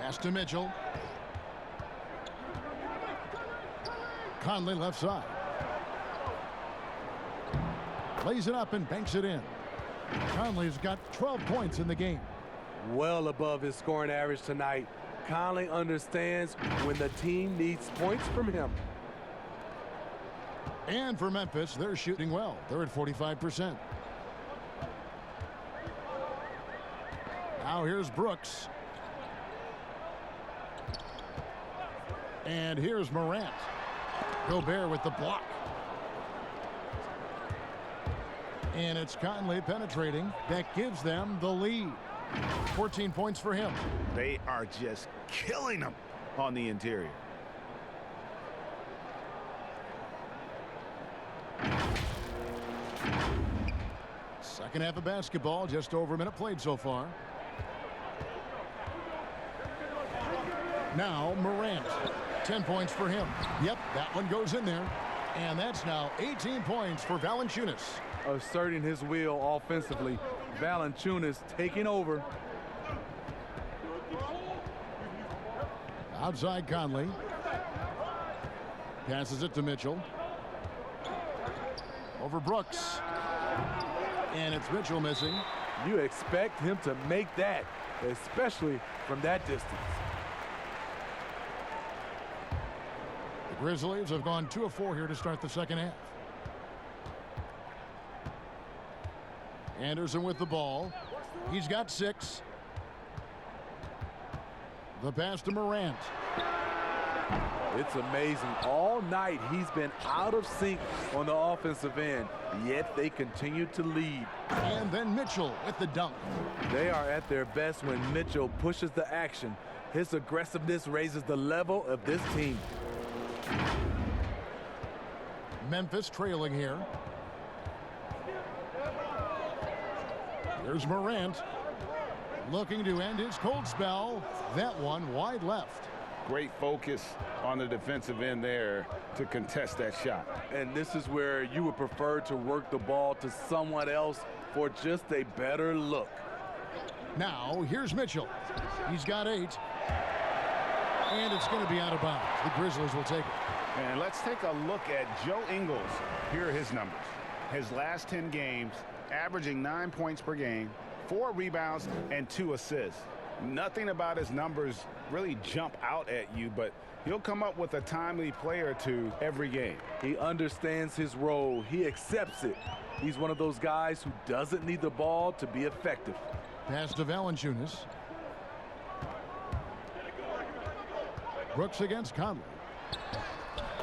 Pass to Mitchell. Conley left side. Lays it up and banks it in. Conley's got 12 points in the game. Well above his scoring average tonight. Conley understands when the team needs points from him. And for Memphis, they're shooting well. They're at 45%. Now here's Brooks. And here's Morant. Gobert with the block. And it's Conley penetrating. That gives them the lead. 14 points for him. They are just killing them on the interior. Second half of basketball, just over a minute played so far. Now Morant, 10 points for him. Yep, that one goes in there. And that's now 18 points for Valanciunas. Asserting his will offensively. Valanciunas taking over. Outside Conley. Passes it to Mitchell. Over Brooks. And it's Mitchell missing. You expect him to make that, especially from that distance. The Grizzlies have gone 2 of 4 here to start the second half. Anderson with the ball. He's got 6. The pass to Morant. It's amazing. All night he's been out of sync on the offensive end, yet they continue to lead. And then Mitchell with the dunk. They are at their best when Mitchell pushes the action. His aggressiveness raises the level of this team. Memphis trailing here. Here's Morant. Looking to end his cold spell. That one wide left. Great focus on the defensive end there to contest that shot. And this is where you would prefer to work the ball to someone else for just a better look. Now, here's Mitchell. He's got 8. And it's going to be out of bounds. The Grizzlies will take it. And let's take a look at Joe Ingles. Here are his numbers. His last 10 games, averaging 9 points per game, 4 rebounds, and 2 assists. Nothing about his numbers really jump out at you, but he'll come up with a timely play or two every game. He understands his role. He accepts it. He's one of those guys who doesn't need the ball to be effective. Pass to Valanciunas. Brooks against Conley.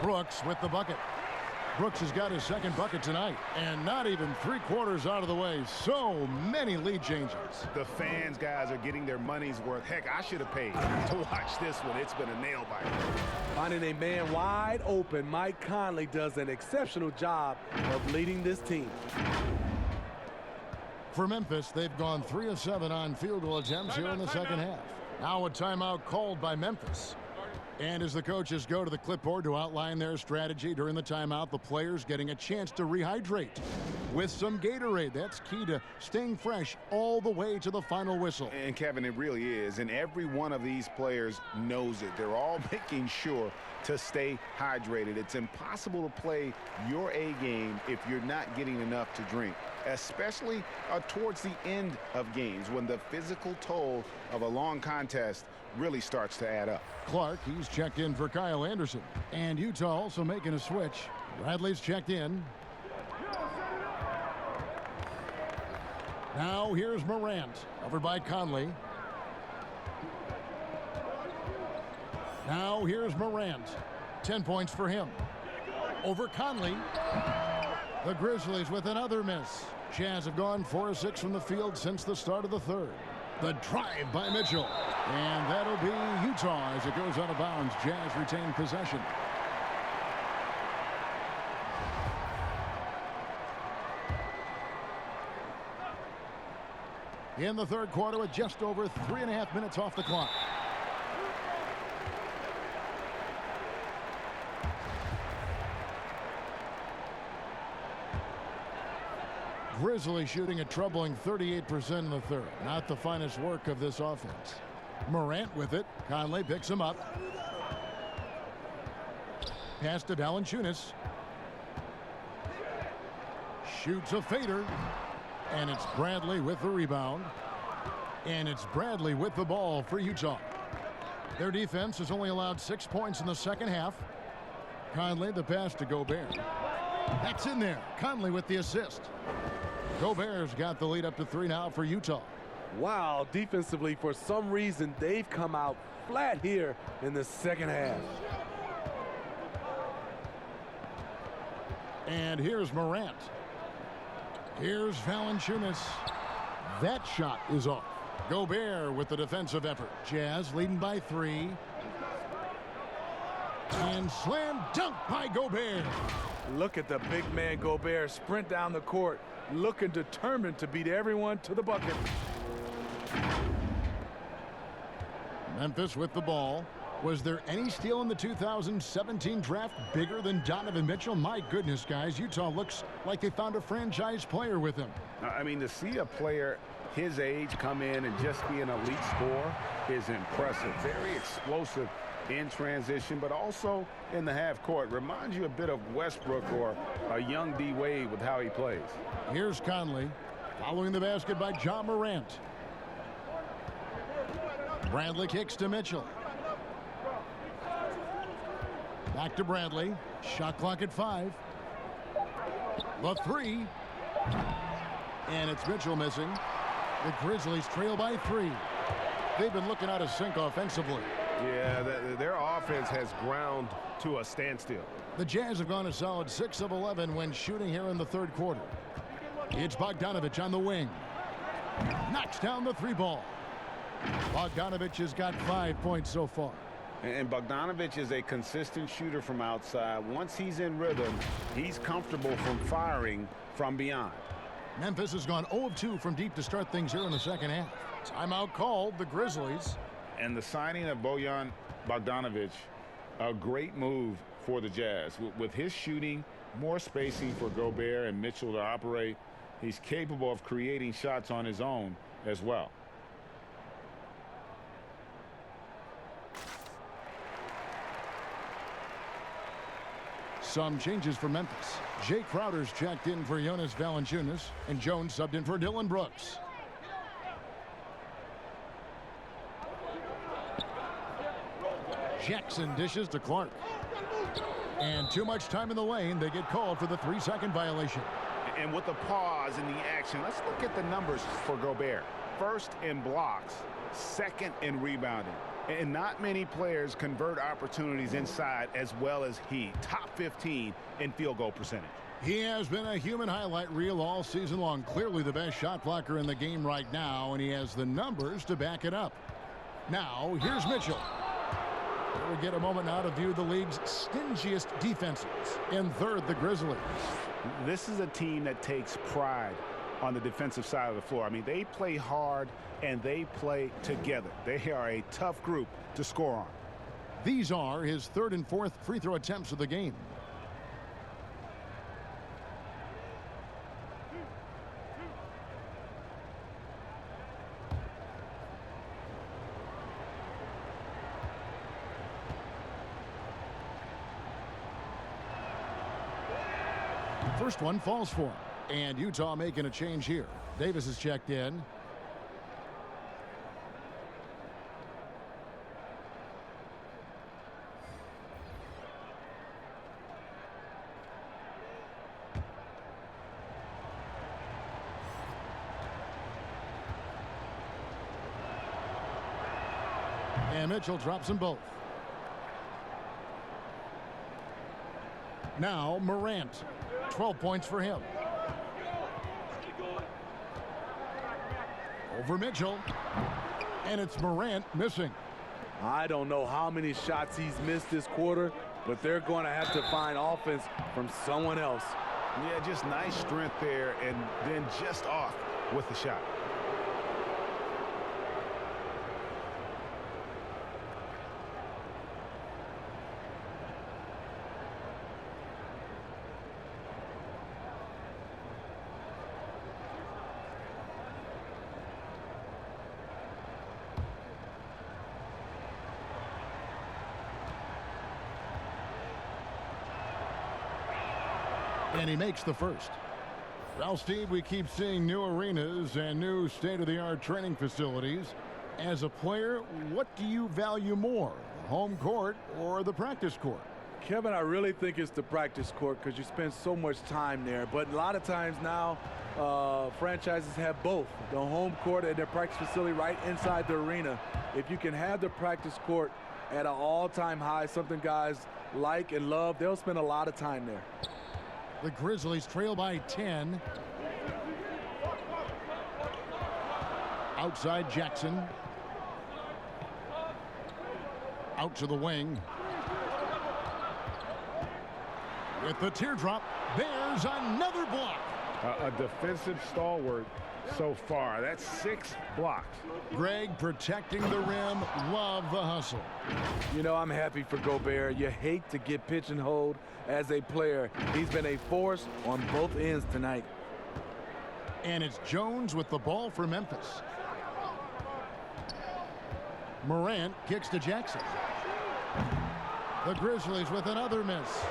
Brooks with the bucket. Brooks has got his second bucket tonight, and not even 3/4 out of the way. So many lead changes. The fans, guys, are getting their money's worth. Heck, I should have paid to watch this one. It's been a nail biter. Finding a man wide open, Mike Conley does an exceptional job of leading this team. For Memphis, they've gone 3 of 7 on field goal attempts here in the second half. Now a timeout called by Memphis. And as the coaches go to the clipboard to outline their strategy during the timeout, the players getting a chance to rehydrate with some Gatorade. That's key to staying fresh all the way to the final whistle. And Kevin, it really is. And every one of these players knows it. They're all making sure to stay hydrated. It's impossible to play your A game if you're not getting enough to drink, especially towards the end of games when the physical toll of a long contest really starts to add up. Clark, he's checked in for Kyle Anderson. And Utah also making a switch. Bradley's checked in. Now here's Morant, over by Conley. Now here's Morant. 10 points for him. Over Conley. The Grizzlies with another miss. Jazz have gone 4 of 6 from the field since the start of the third. The drive by Mitchell. And that'll be Utah as it goes out of bounds. Jazz retain possession. In the third quarter with just over 3.5 minutes off the clock. Grizzlies shooting a troubling 38% in the third. Not the finest work of this offense. Morant with it. Conley picks him up. Pass to Valanciunas. Shoots a fader. And it's Bradley with the rebound. And it's Bradley with the ball for Utah. Their defense has only allowed 6 points in the second half. Conley the pass to Gobert. That's in there. Conley with the assist. Gobert's got the lead up to 3 now for Utah. Wow, defensively, for some reason, they've come out flat here in the second half. And here's Morant. Here's Valanciunas. That shot is off. Gobert with the defensive effort. Jazz leading by 3. And slam dunk by Gobert. Look at the big man Gobert sprint down the court, looking determined to beat everyone to the bucket. Memphis with the ball. Was there any steal in the 2017 draft bigger than Donovan Mitchell? My goodness, guys, Utah looks like they found a franchise player with him. I mean, to see a player his age come in and just be an elite scorer is impressive. Very explosive in transition, but also in the half court. Reminds you a bit of Westbrook or a young D. Wade with how he plays. Here's Conley following the basket by Ja Morant. Bradley kicks to Mitchell. Back to Bradley. Shot clock at 5. The 3. And it's Mitchell missing. The Grizzlies trail by 3. They've been looking out of sync offensively. Yeah, their offense has ground to a standstill. The Jazz have gone a solid 6 of 11 when shooting here in the third quarter. It's Bogdanovich on the wing. Knocks down the 3 ball. Bogdanovich has got 5 points so far. And Bogdanovich is a consistent shooter from outside. Once he's in rhythm, he's comfortable from firing from beyond. Memphis has gone 0 of 2 from deep to start things here in the second half. Timeout called, the Grizzlies. And the signing of Bojan Bogdanovic, a great move for the Jazz. With his shooting, more spacing for Gobert and Mitchell to operate, he's capable of creating shots on his own as well. Some changes for Memphis. Jay Crowder's checked in for Jonas Valanciunas, and Jones subbed in for Dylan Brooks. Jackson dishes to Clark. And too much time in the lane. They get called for the 3-second violation. And with the pause in the action, let's look at the numbers for Gobert. First in blocks, second in rebounding. And not many players convert opportunities inside as well as he. Top 15 in field goal percentage. He has been a human highlight reel all season long. Clearly the best shot blocker in the game right now, and he has the numbers to back it up. Now, here's Mitchell. We get a moment now to view the league's stingiest defenses. In third, the Grizzlies. This is a team that takes pride on the defensive side of the floor. I mean, they play hard and they play together. They are a tough group to score on. These are his 3rd and 4th free throw attempts of the game. First one falls for him. And Utah making a change here. Davis is checked in. And Mitchell drops them both. Now Morant. 12 points for him. Over Mitchell. And it's Morant missing. I don't know how many shots he's missed this quarter, but they're going to have to find offense from someone else. Yeah, just nice strength there, and then just off with the shot. And he makes the first. Well, Steve, we keep seeing new arenas and new state-of-the-art training facilities. As a player, what do you value more, the home court or the practice court? Kevin, I really think it's the practice court because you spend so much time there. But a lot of times now, franchises have both, the home court and their practice facility right inside the arena. If you can have the practice court at an all-time high, something guys like and love, they'll spend a lot of time there. The Grizzlies trail by 10. Outside Jackson. Out to the wing. With the teardrop, there's another block. A defensive stalwart so far. That's 6 blocks. Greg protecting the rim. Love the hustle. You know, I'm happy for Gobert. You hate to get pigeonholed as a player. He's been a force on both ends tonight. And it's Jones with the ball for Memphis. Morant kicks to Jackson. The Grizzlies with another miss.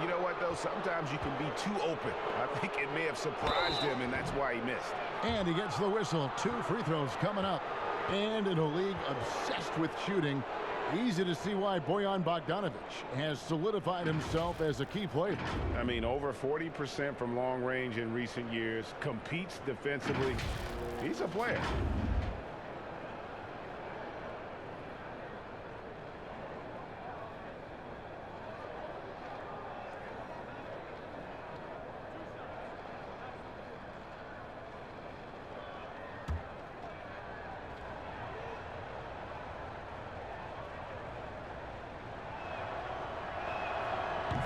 You know what, though? Sometimes you can be too open. I think it may have surprised him, and that's why he missed. And he gets the whistle. 2 free throws coming up. And in a league obsessed with shooting, easy to see why Bojan Bogdanovic has solidified himself as a key player. I mean, over 40% from long range in recent years, competes defensively. He's a player.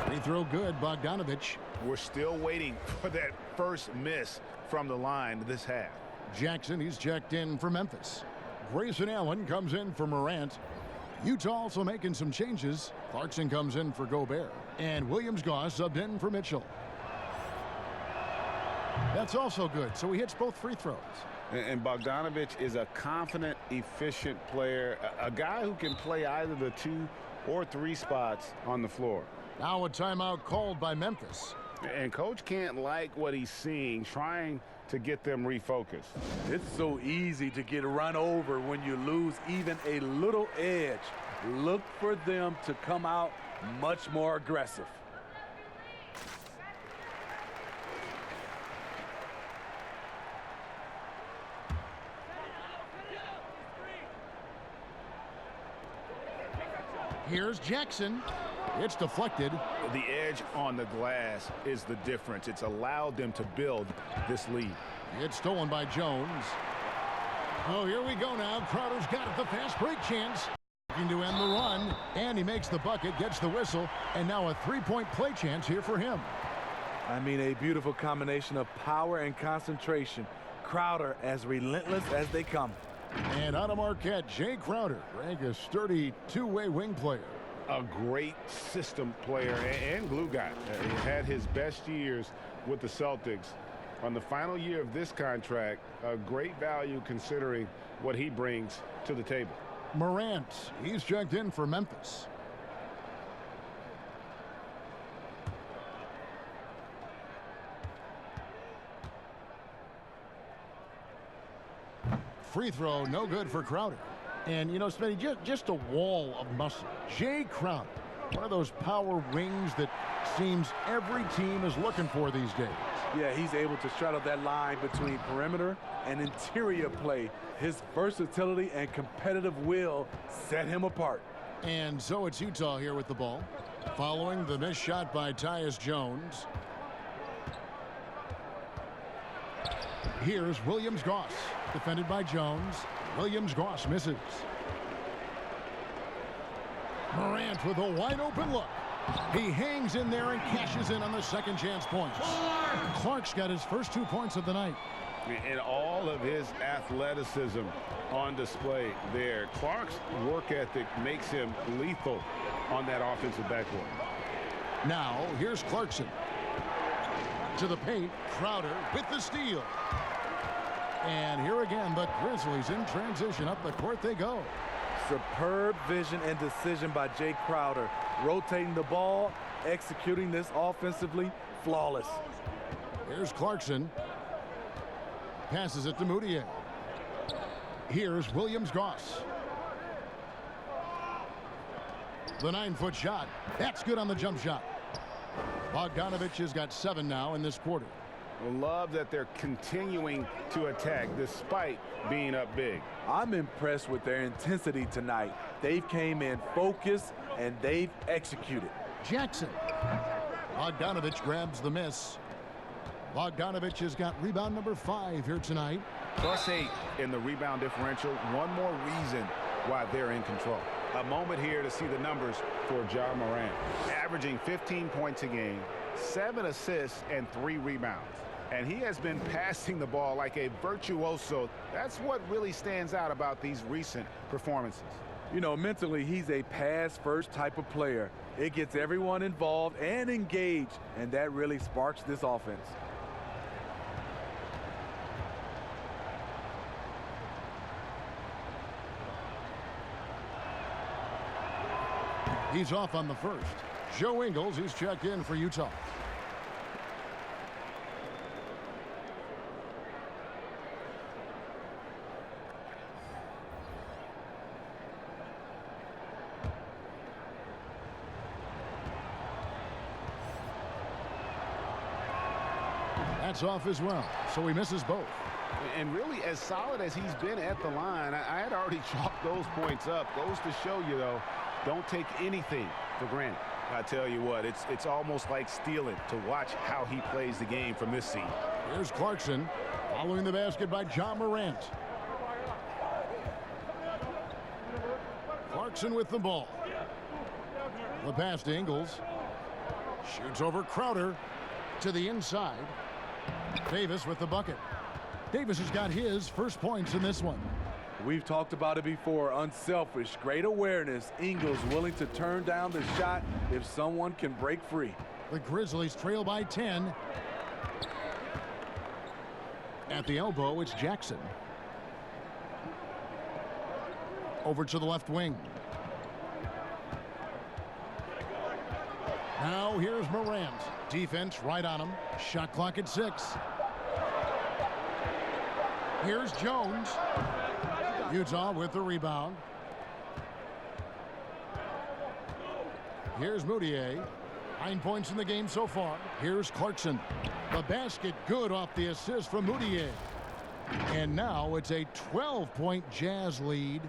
Free throw good, Bogdanovic. We're still waiting for that first miss from the line this half. Jackson, he's checked in for Memphis. Grayson Allen comes in for Morant. Utah also making some changes. Clarkson comes in for Gobert. And Williams-Goss subbed in for Mitchell. That's also good, so he hits both free throws. And Bogdanovic is a confident, efficient player, a guy who can play either the 2 or 3 spots on the floor. Now a timeout called by Memphis. And coach can't like what he's seeing, trying to get them refocused. It's so easy to get run over when you lose even a little edge. Look for them to come out much more aggressive. Here's Jackson. It's deflected. The edge on the glass is the difference. It's allowed them to build this lead. It's stolen by Jones. Oh, here we go now. Crowder's got it. The fast break chance. Looking to end the run. And he makes the bucket, gets the whistle, and now a 3-point play chance here for him. I mean, a beautiful combination of power and concentration. Crowder as relentless as they come. And out of Marquette, Jay Crowder, Greg, a sturdy 2-way wing player. A great system player and glue guy. He had his best years with the Celtics. On the final year of this contract, a great value considering what he brings to the table. Morant, he's checked in for Memphis. Free throw, no good for Crowder. And, you know, Smitty, just a wall of muscle. Jay Crowder, one of those power wings that seems every team is looking for these days. Yeah, he's able to straddle that line between perimeter and interior play. His versatility and competitive will set him apart. And so it's Utah here with the ball. Following the missed shot by Tyus Jones. Here's Williams-Goss, defended by Jones. Williams-Goss misses. Morant with a wide open look. He hangs in there and cashes in on the second chance points. Clark's got his first 2 points of the night. And all of his athleticism on display there. Clark's work ethic makes him lethal on that offensive backboard. Now, here's Clarkson. To the paint, Crowder with the steal. And here again, the Grizzlies in transition. Up the court they go. Superb vision and decision by Jay Crowder. Rotating the ball executing this offensively, flawless. Here's Clarkson. Passes it to Moutier. Here's Williams-Goss. The 9-foot shot. That's good on the jump shot. Bogdanovich has got 7 now in this quarter. Love that they're continuing to attack despite being up big. I'm impressed with their intensity tonight. They've came in focused and they've executed. Jackson. Bogdanovich grabs the miss. Bogdanovich has got rebound number 5 here tonight. +8 in the rebound differential. One more reason why they're in control. A moment here to see the numbers for Ja Morant. Averaging 15 points a game, 7 assists, and 3 rebounds. And he has been passing the ball like a virtuoso. That's what really stands out about these recent performances. You know, mentally, he's a pass-first type of player. It gets everyone involved and engaged, and that really sparks this offense. He's off on the first. Joe Ingles, he's checked in for Utah. That's off as well, so he misses both. And really, as solid as he's been at the line, I had already chalked those points up. Goes to show you, though, don't take anything for granted. I tell you what, it's almost like stealing to watch how he plays the game from this seat. Here's Clarkson, following the basket by Ja Morant. Clarkson with the ball. The pass to Ingles. Shoots over Crowder to the inside. Davis with the bucket. Davis has got his first points in this one. We've talked about it before. Unselfish, great awareness. Ingles willing to turn down the shot if someone can break free. The Grizzlies trail by 10. At the elbow, it's Jackson. Over to the left wing. Now here's Morant. Defense right on him. Shot clock at 6. Here's Jones. Utah with the rebound. Here's Moutier. 9 points in the game so far. Here's Clarkson. The basket good off the assist from Moutier. And now it's a 12-point Jazz lead.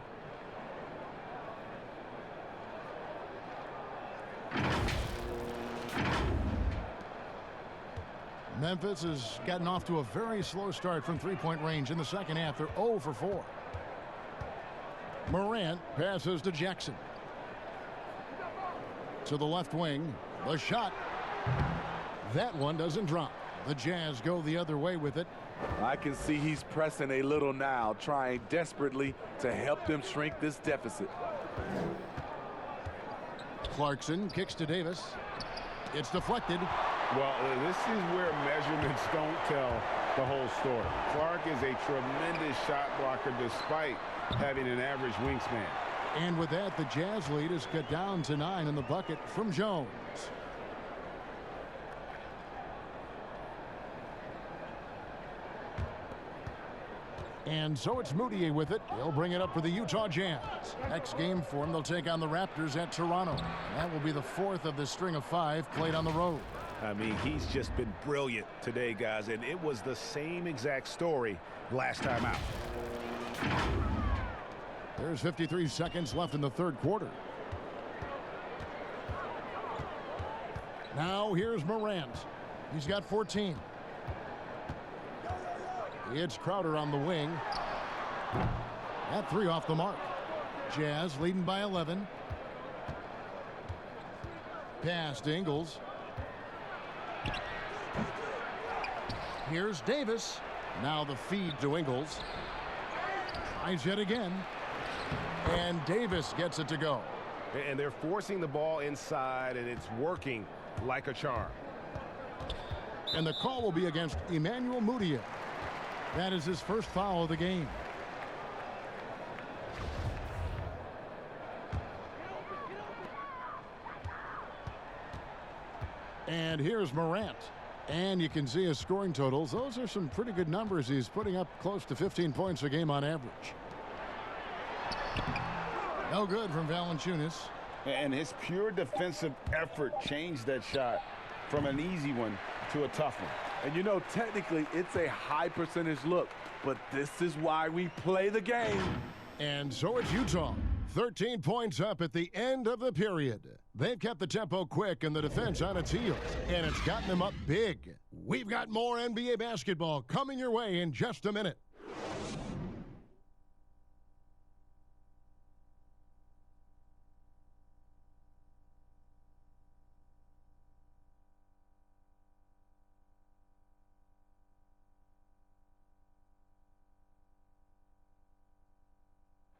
Memphis has gotten off to a very slow start from three-point range in the second half. They're 0 for 4. Morant passes to Jackson. To the left wing. The shot. That one doesn't drop. The Jazz go the other way with it. I can see he's pressing a little now, trying desperately to help them shrink this deficit. Clarkson kicks to Davis. It's deflected. Well, this is where measurements don't tell the whole story. Clark is a tremendous shot blocker despite having an average wingspan. And with that, the Jazz lead is cut down to 9 in the bucket from Jones. And so it's Moutier with it. He'll bring it up for the Utah Jazz. Next game for them, they'll take on the Raptors at Toronto. That will be the 4th of the string of 5 played on the road. I mean, he's just been brilliant today, guys, and it was the same exact story last time out. There's 53 seconds left in the third quarter. Now here's Morant. He's got 14. It's Crowder on the wing. That 3 off the mark. Jazz leading by 11. Pass to Ingles. Here's Davis. Now the feed to Ingles. Tries yet again. And Davis gets it to go. And they're forcing the ball inside, and it's working like a charm. And the call will be against Emmanuel Moutier. That is his first foul of the game. And here's Morant. And you can see his scoring totals. Those are some pretty good numbers. He's putting up close to 15 points a game on average. No good from Valanciunas. And his pure defensive effort changed that shot from an easy one to a tough one. And you know, technically, it's a high percentage look, but this is why we play the game. And so it's Utah. 13 points up at the end of the period. They've kept the tempo quick and the defense on its heels, and it's gotten them up big. We've got more NBA basketball coming your way in just a minute.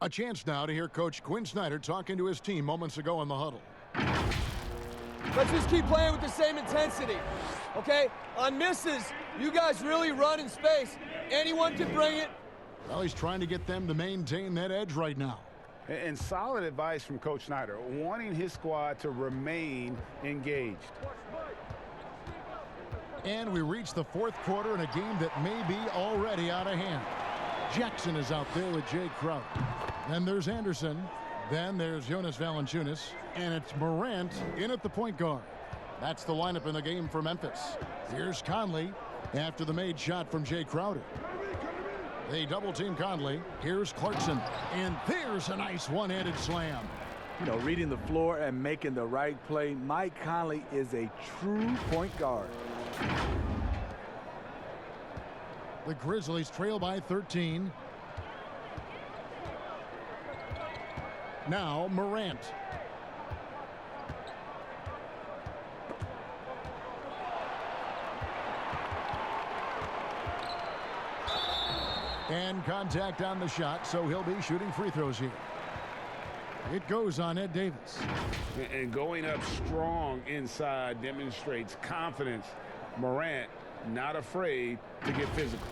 A chance now to hear Coach Quinn Snyder talking to his team moments ago in the huddle. Let's just keep playing with the same intensity, okay? On misses, you guys really run in space. Anyone can bring it. Well, he's trying to get them to maintain that edge right now. And solid advice from Coach Snyder, wanting his squad to remain engaged. And we reach the fourth quarter in a game that may be already out of hand. Jackson is out there with Jay Crowder. Then there's Anderson. Then there's Jonas Valanciunas. And it's Morant in at the point guard. That's the lineup in the game for Memphis. Here's Conley after the made shot from Jay Crowder. They double-team Conley. Here's Clarkson. And there's a nice one-handed slam. You know, reading the floor and making the right play, Mike Conley is a true point guard. The Grizzlies trail by 13. Now Morant. And contact on the shot, so he'll be shooting free throws here. It goes on Ed Davis. And going up strong inside demonstrates confidence. Morant not afraid to get physical.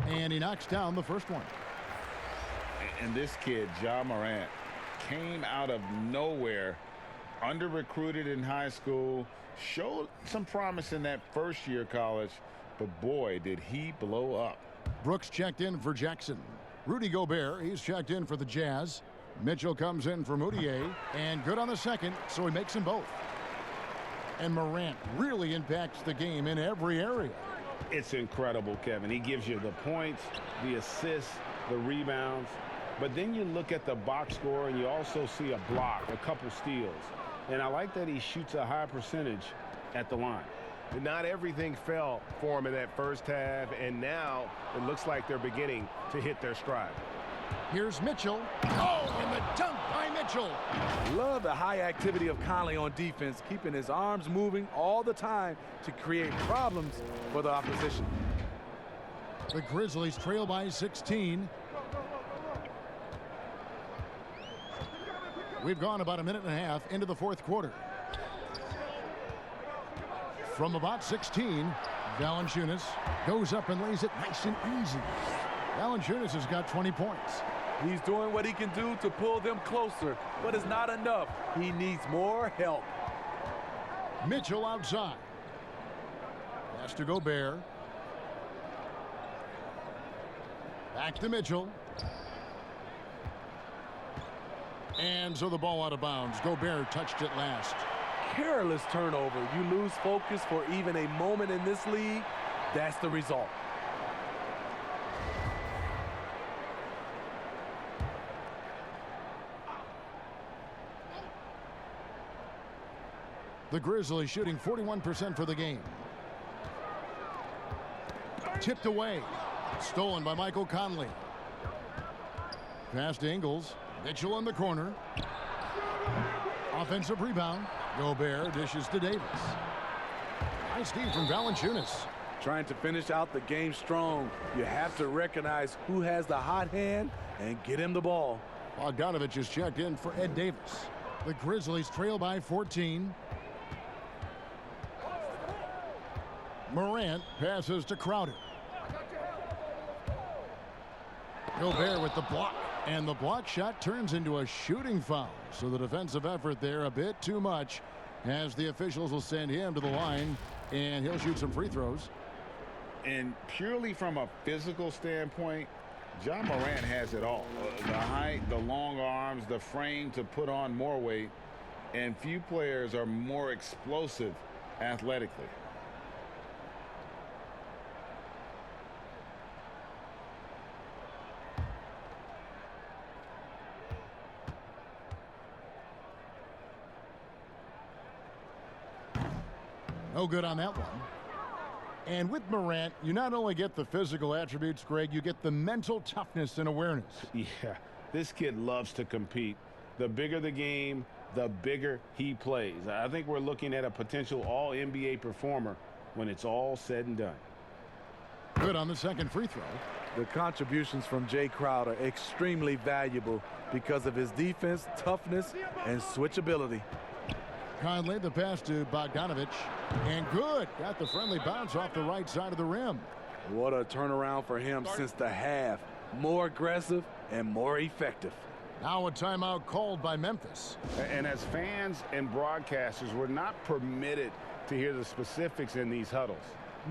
And he knocks down the first one. And this kid, Ja Morant, came out of nowhere, under-recruited in high school, showed some promise in that first year of college, but boy, did he blow up. Brooks checked in for Jackson. Rudy Gobert, he's checked in for the Jazz. Mitchell comes in for Moutier, and good on the second, so he makes them both. And Morant really impacts the game in every area. It's incredible, Kevin. He gives you the points, the assists, the rebounds. But then you look at the box score and you also see a block, a couple steals. And I like that he shoots a high percentage at the line. Not everything fell for him in that first half, and now it looks like they're beginning to hit their stride. Here's Mitchell. Oh, and the dunk by Mitchell. Love the high activity of Conley on defense, keeping his arms moving all the time to create problems for the opposition. The Grizzlies trail by 16. We've gone about a minute and a half into the fourth quarter. From about 16, Valanciunas goes up and lays it nice and easy. Valanciunas has got 20 points. He's doing what he can do to pull them closer, but it's not enough. He needs more help. Mitchell outside. Pass to Gobert. Back to Mitchell. And so the ball out of bounds. Gobert touched it last. Careless turnover. You lose focus for even a moment in this league. That's the result. The Grizzlies shooting 41% for the game. Tipped away. Stolen by Michael Conley. Pass to Ingles. Mitchell in the corner. Offensive rebound. Gobert dishes to Davis. Nice D from Valanciunas. Trying to finish out the game strong. You have to recognize who has the hot hand and get him the ball. Bogdanovich is checked in for Ed Davis. The Grizzlies trail by 14. Morant passes to Crowder. Gobert with the block. And the block shot turns into a shooting foul. So the defensive effort there a bit too much, as the officials will send him to the line, and he'll shoot some free throws. And purely from a physical standpoint, Ja Morant has it all. The height, the long arms, the frame to put on more weight, and few players are more explosive athletically. No good on that one. And with Morant, you not only get the physical attributes, Greg, you get the mental toughness and awareness. Yeah, this kid loves to compete. The bigger the game, the bigger he plays. I think we're looking at a potential all-NBA performer when it's all said and done. Good on the second free throw. The contributions from Jay Crowder are extremely valuable because of his defense, toughness, and switchability. Conley, the pass to Bogdanovich, and good. Got the friendly bounce off the right side of the rim. What a turnaround for him since the half. More aggressive and more effective. Now a timeout called by Memphis. And as fans and broadcasters, we're not permitted to hear the specifics in these huddles.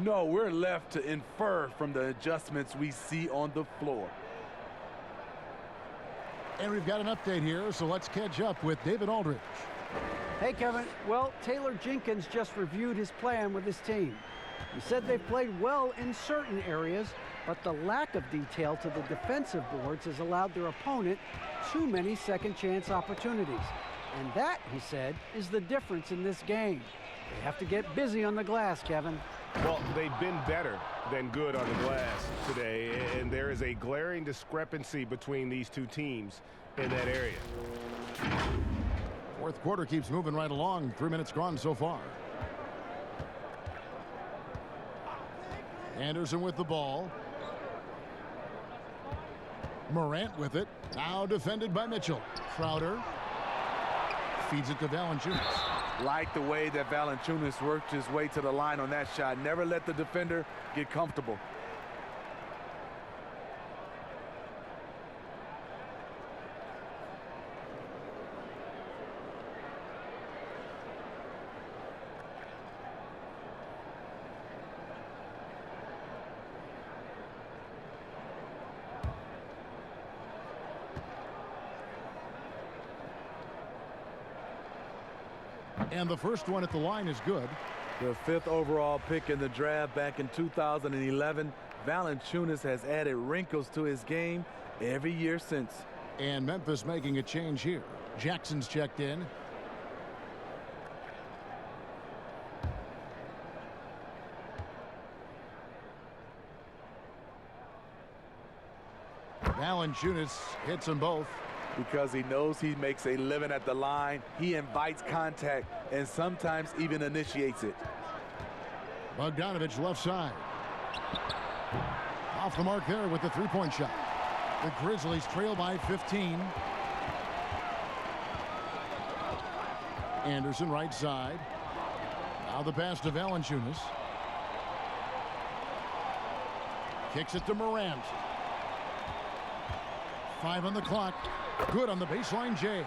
No, we're left to infer from the adjustments we see on the floor. And we've got an update here, so let's catch up with David Aldridge. Hey, Kevin. Well, Taylor Jenkins just reviewed his plan with his team. He said they played well in certain areas, but the lack of detail to the defensive boards has allowed their opponent too many second-chance opportunities. And that, he said, is the difference in this game. They have to get busy on the glass, Kevin. Well, they've been better than good on the glass today, and there is a glaring discrepancy between these two teams in that area. Fourth quarter keeps moving right along. 3 minutes gone so far. Anderson with the ball. Morant with it. Now defended by Mitchell. Crowder feeds it to Valanciunas. Like the way that Valanciunas worked his way to the line on that shot. Never let the defender get comfortable. And the first one at the line is good. The 5th overall pick in the draft back in 2011, Valanciunas has added wrinkles to his game every year since. And Memphis making a change here. Jackson's checked in. Valanciunas hits them both. Because he knows he makes a living at the line, he invites contact and sometimes even initiates it. Bogdanovich left side. Off the mark there with the three-point shot. The Grizzlies trail by 15. Anderson right side. Now the pass to Valanciunas. Kicks it to Morant. 5 on the clock. Good on the baseline, Jay.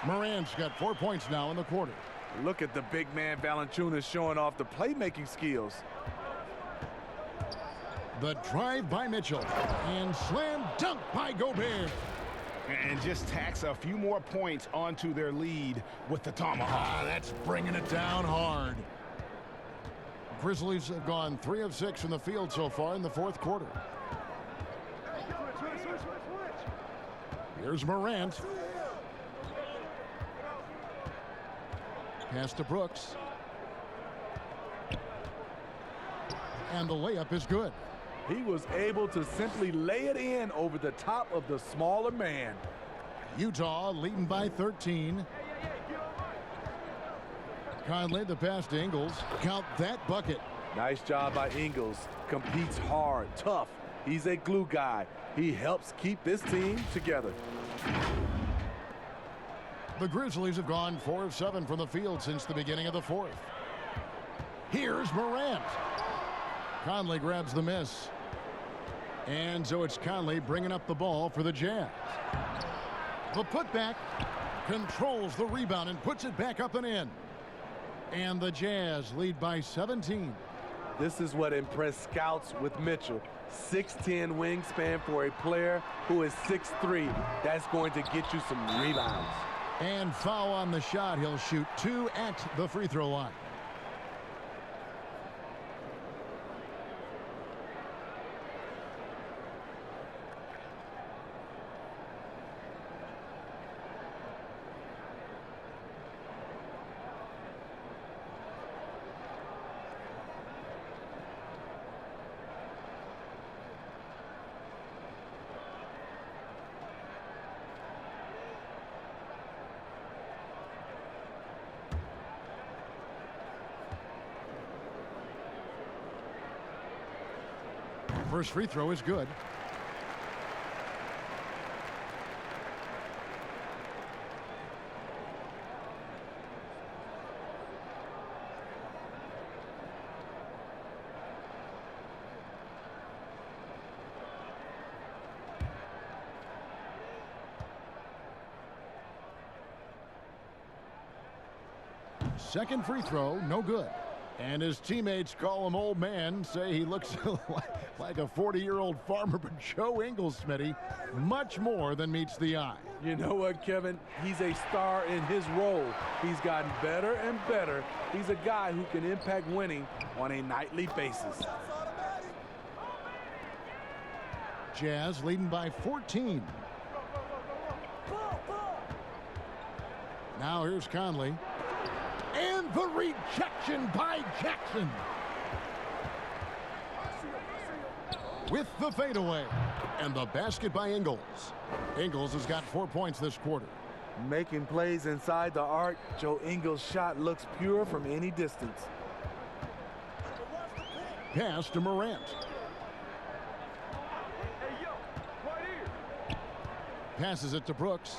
Morant's got 4 points now in the quarter. Look at the big man Valanciunas showing off the playmaking skills. The drive by Mitchell. And slam dunk by Gobert. And just tacks a few more points onto their lead with the tomahawk. That's bringing it down hard. Grizzlies have gone 3 of 6 from the field so far in the fourth quarter. Here's Morant. Pass to Brooks. And the layup is good. He was able to simply lay it in over the top of the smaller man. Utah leading by 13. Conley the pass to Ingles. Count that bucket. Nice job by Ingles. Competes hard, tough, He's a glue guy. He helps keep this team together. The Grizzlies have gone 4 of 7 from the field since the beginning of the fourth. Here's Morant. Conley grabs the miss. And so it's Conley bringing up the ball for the Jazz. The putback controls the rebound and puts it back up and in. And the Jazz lead by 17. This is what impressed scouts with Mitchell. 6'10" wingspan for a player who is 6'3". That's going to get you some rebounds. And foul on the shot. He'll shoot 2 at the free throw line. First free throw is good. Second free throw, no good. And his teammates call him old man, say he looks like a 40-year-old farmer, but Joe Ingles, Smitty, much more than meets the eye. You know what, Kevin? He's a star in his role. He's gotten better and better. He's a guy who can impact winning on a nightly basis. Jazz leading by 14. Now here's Conley. And the rejection by Jackson. With the fadeaway. And the basket by Ingles. Ingles has got 4 points this quarter. Making plays inside the arc, Joe Ingles' shot looks pure from any distance. Pass to Morant. Passes it to Brooks.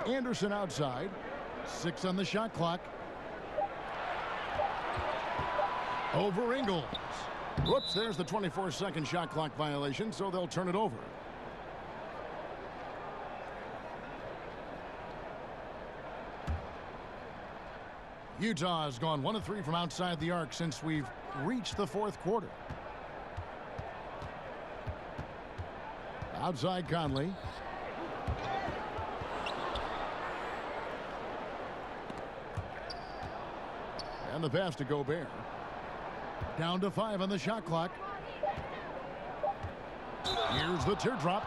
Anderson outside. 6 on the shot clock. Over Ingles. Whoops, there's the 24-second shot clock violation, so they'll turn it over. Utah has gone 1 of 3 from outside the arc since we've reached the fourth quarter. Outside Conley. And the pass to Gobert. Down to 5 on the shot clock. Here's the teardrop.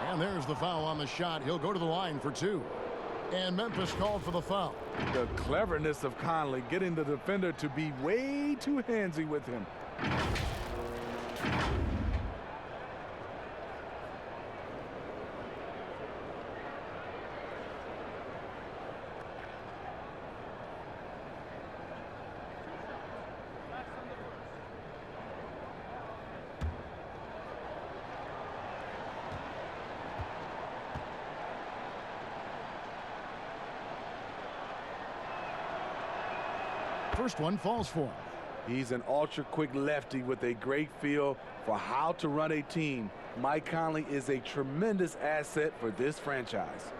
And there's the foul on the shot. He'll go to the line for 2. And Memphis called for the foul. The cleverness of Conley getting the defender to be way too handsy with him. First one falls for him. He's an ultra-quick lefty with a great feel for how to run a team. Mike Conley is a tremendous asset for this franchise.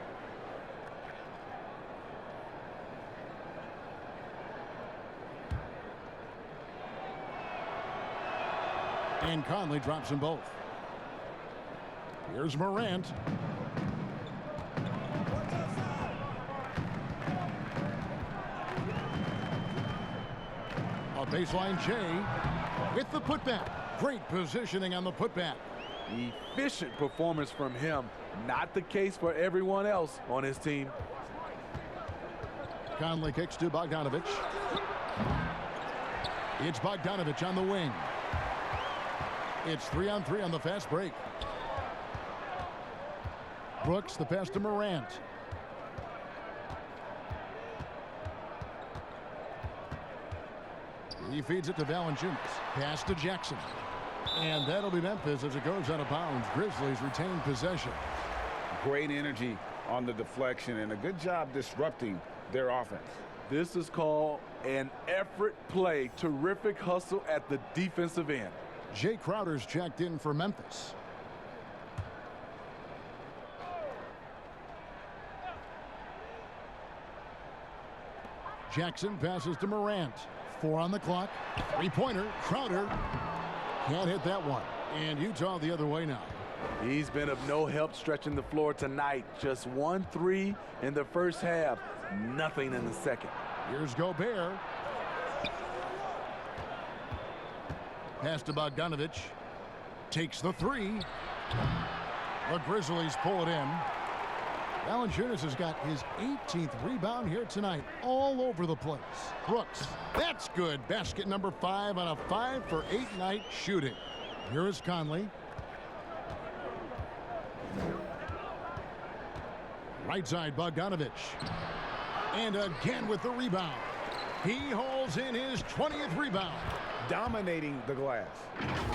And Conley drops them both. Here's Morant. A baseline J with the putback. Great positioning on the putback. Efficient performance from him. Not the case for everyone else on his team. Conley kicks to Bogdanovich. It's Bogdanovich on the wing. It's 3-on-3 on the fast break. Brooks, the pass to Morant. He feeds it to Valanciunas. Pass to Jackson. And that'll be Memphis as it goes out of bounds. Grizzlies retain possession. Great energy on the deflection and a good job disrupting their offense. This is called an effort play. Terrific hustle at the defensive end. Jay Crowder's checked in for Memphis. Jackson passes to Morant. 4 on the clock. Three-pointer. Crowder can't hit that one. And Utah the other way now. He's been of no help stretching the floor tonight. Just 1 3 in the first half. Nothing in the second. Here's Gobert. Pass to Bogdanovich. Takes the 3. The Grizzlies pull it in. Valanciunas has got his 18th rebound here tonight, all over the place. Brooks, that's good. Basket number 5 on a 5-for-8 night shooting. Here is Conley. Right side, Bogdanovich. And again with the rebound. He holds in his 20th rebound. Dominating the glass.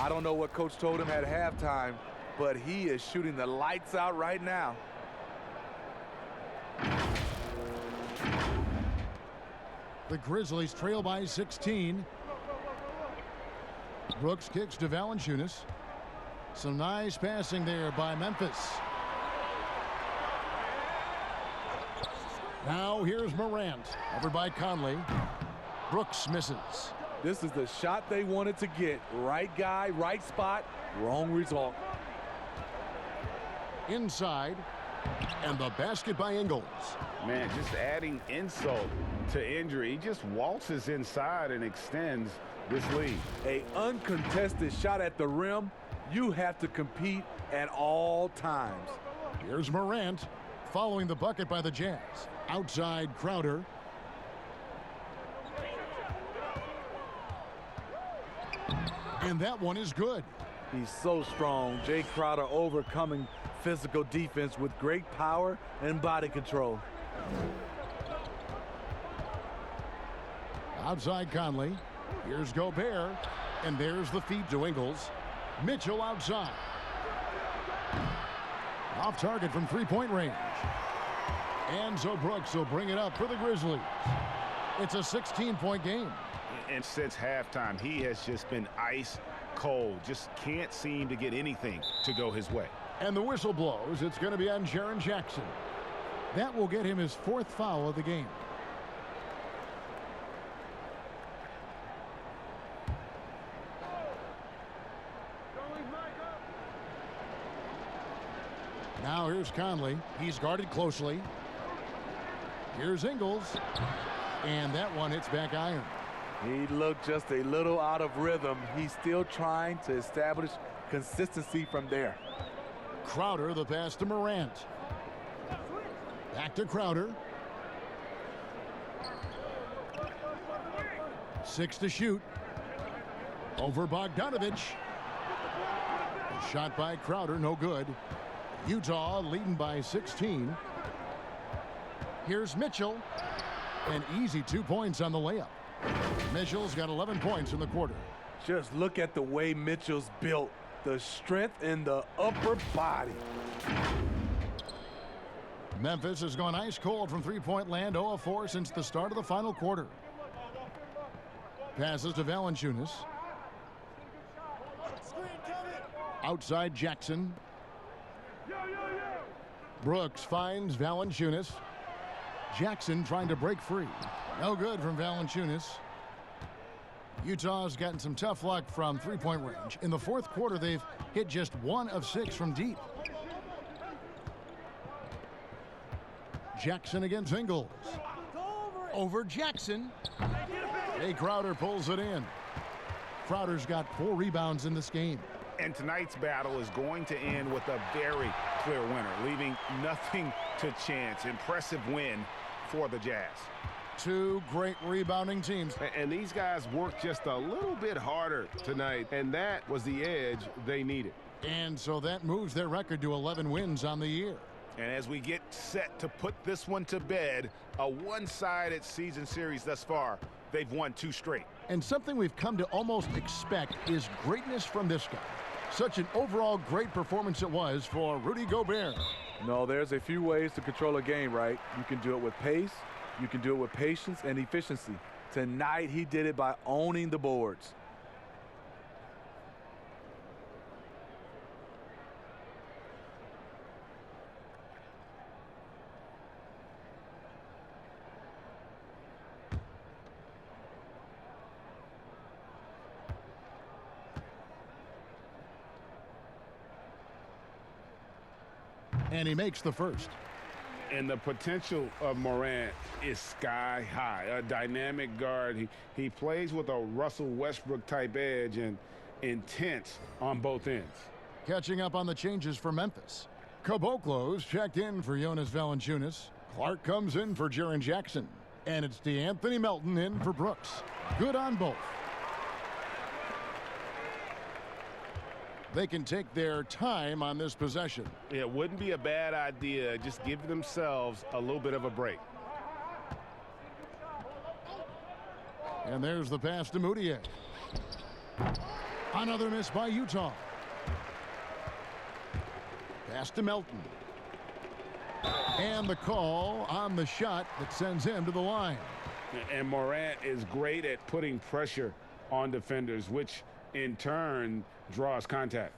I don't know what coach told him at halftime, but he is shooting the lights out right now. The Grizzlies trail by 16. Brooks kicks to Valanciunas. Some nice passing there by Memphis. Now here's Morant. Over by Conley. Brooks misses. This is the shot they wanted to get. Right guy, right spot, wrong result. Inside. And the basket by Ingles. Man, just adding insult to injury. He just waltzes inside and extends this lead. An uncontested shot at the rim. You have to compete at all times. Here's Morant following the bucket by the Jazz. Outside Crowder. And that one is good. He's so strong. Jay Crowder overcoming physical defense with great power and body control. Outside Conley. Here's Gobert. And there's the feed to Ingles. Mitchell outside. Off target from three-point range. And so Brooks will bring it up for the Grizzlies. It's a 16-point game. And since halftime, he has just been ice cold. Just can't seem to get anything to go his way. And the whistle blows. It's going to be on Jaren Jackson. That will get him his 4th foul of the game. Now here's Conley. He's guarded closely. Here's Ingles. And that one hits back iron. He looked just a little out of rhythm. He's still trying to establish consistency from there. Crowder, the pass to Morant. Back to Crowder. 6 to shoot. Over Bogdanovich. A shot by Crowder, no good. Utah leading by 16. Here's Mitchell. An easy 2 points on the layup. Mitchell's got 11 points in the quarter. Just look at the way Mitchell's built. The strength in the upper body. Memphis has gone ice cold from three-point land, 0 of 4 since the start of the final quarter. Passes to Valanciunas. Outside Jackson. Brooks finds Valanciunas. Jackson trying to break free. No good from Valanciunas. Utah's gotten some tough luck from three-point range. In the 4th quarter, they've hit just 1 of 6 from deep. Jackson against Ingles. Over Jackson. Jay Crowder pulls it in. Crowder's got 4 rebounds in this game. And tonight's battle is going to end with a very clear winner, leaving nothing to chance. Impressive win for the Jazz. 2 great rebounding teams. And these guys worked just a little bit harder tonight, and that was the edge they needed. And so that moves their record to 11 wins on the year. And as we get set to put this one to bed, a one-sided season series thus far, they've won 2 straight. And something we've come to almost expect is greatness from this guy. Such an overall great performance it was for Rudy Gobert. No, there's a few ways to control a game, right? You can do it with pace, you can do it with patience and efficiency. Tonight, he did it by owning the boards. And he makes the first. And the potential of Morant is sky high. A dynamic guard. He plays with a Russell Westbrook type edge and intense on both ends. Catching up on the changes for Memphis. Caboclo's checked in for Jonas Valanciunas. Clark comes in for Jaren Jackson. And it's DeAnthony Melton in for Brooks. Good on both. They can take their time on this possession. It wouldn't be a bad idea. Just give themselves a little bit of a break. And there's the pass to Moutier. Another miss by Utah. Pass to Melton. And the call on the shot that sends him to the line. And Morant is great at putting pressure on defenders, which in turn draws contact.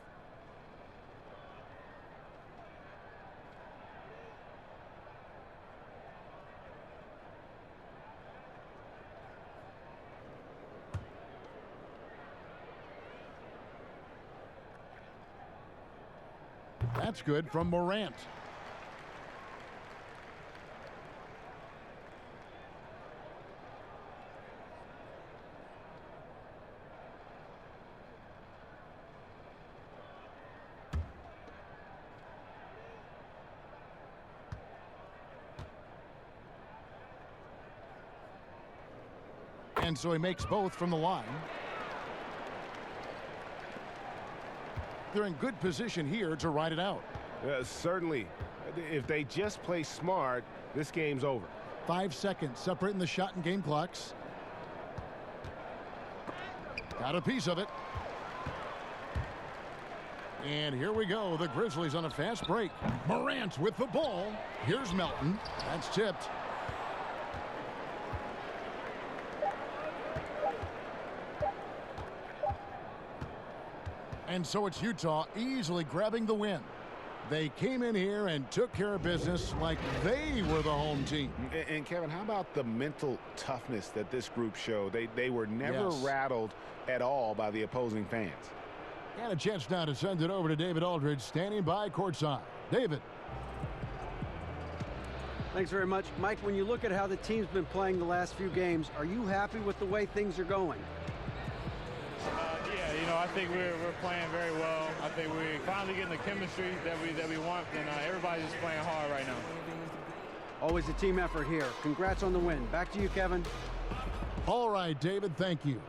That's good from Morant. And so he makes both from the line. They're in good position here to ride it out. Certainly. If they just play smart, this game's over. 5 seconds separating the shot and game clocks. Got a piece of it. And here we go. The Grizzlies on a fast break. Morant with the ball. Here's Melton. That's tipped. And so it's Utah easily grabbing the win. They came in here and took care of business like they were the home team. And Kevin, how about the mental toughness that this group showed? They were never rattled at all by the opposing fans. And a chance now to send it over to David Aldridge, standing by courtside. David. Thanks very much. Mike, when you look at how the team's been playing the last few games, are you happy with the way things are going? Yeah, you know, I think we're playing very well. I think we're finally getting the chemistry that we want, and everybody's just playing hard right now. Always a team effort here. Congrats on the win. Back to you, Kevin. All right, David, thank you.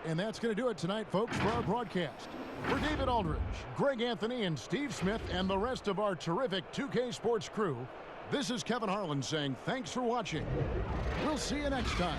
And that's going to do it tonight, folks, for our broadcast. For David Aldridge, Greg Anthony, and Steve Smith, and the rest of our terrific 2K Sports crew, this is Kevin Harlan saying thanks for watching. We'll see you next time.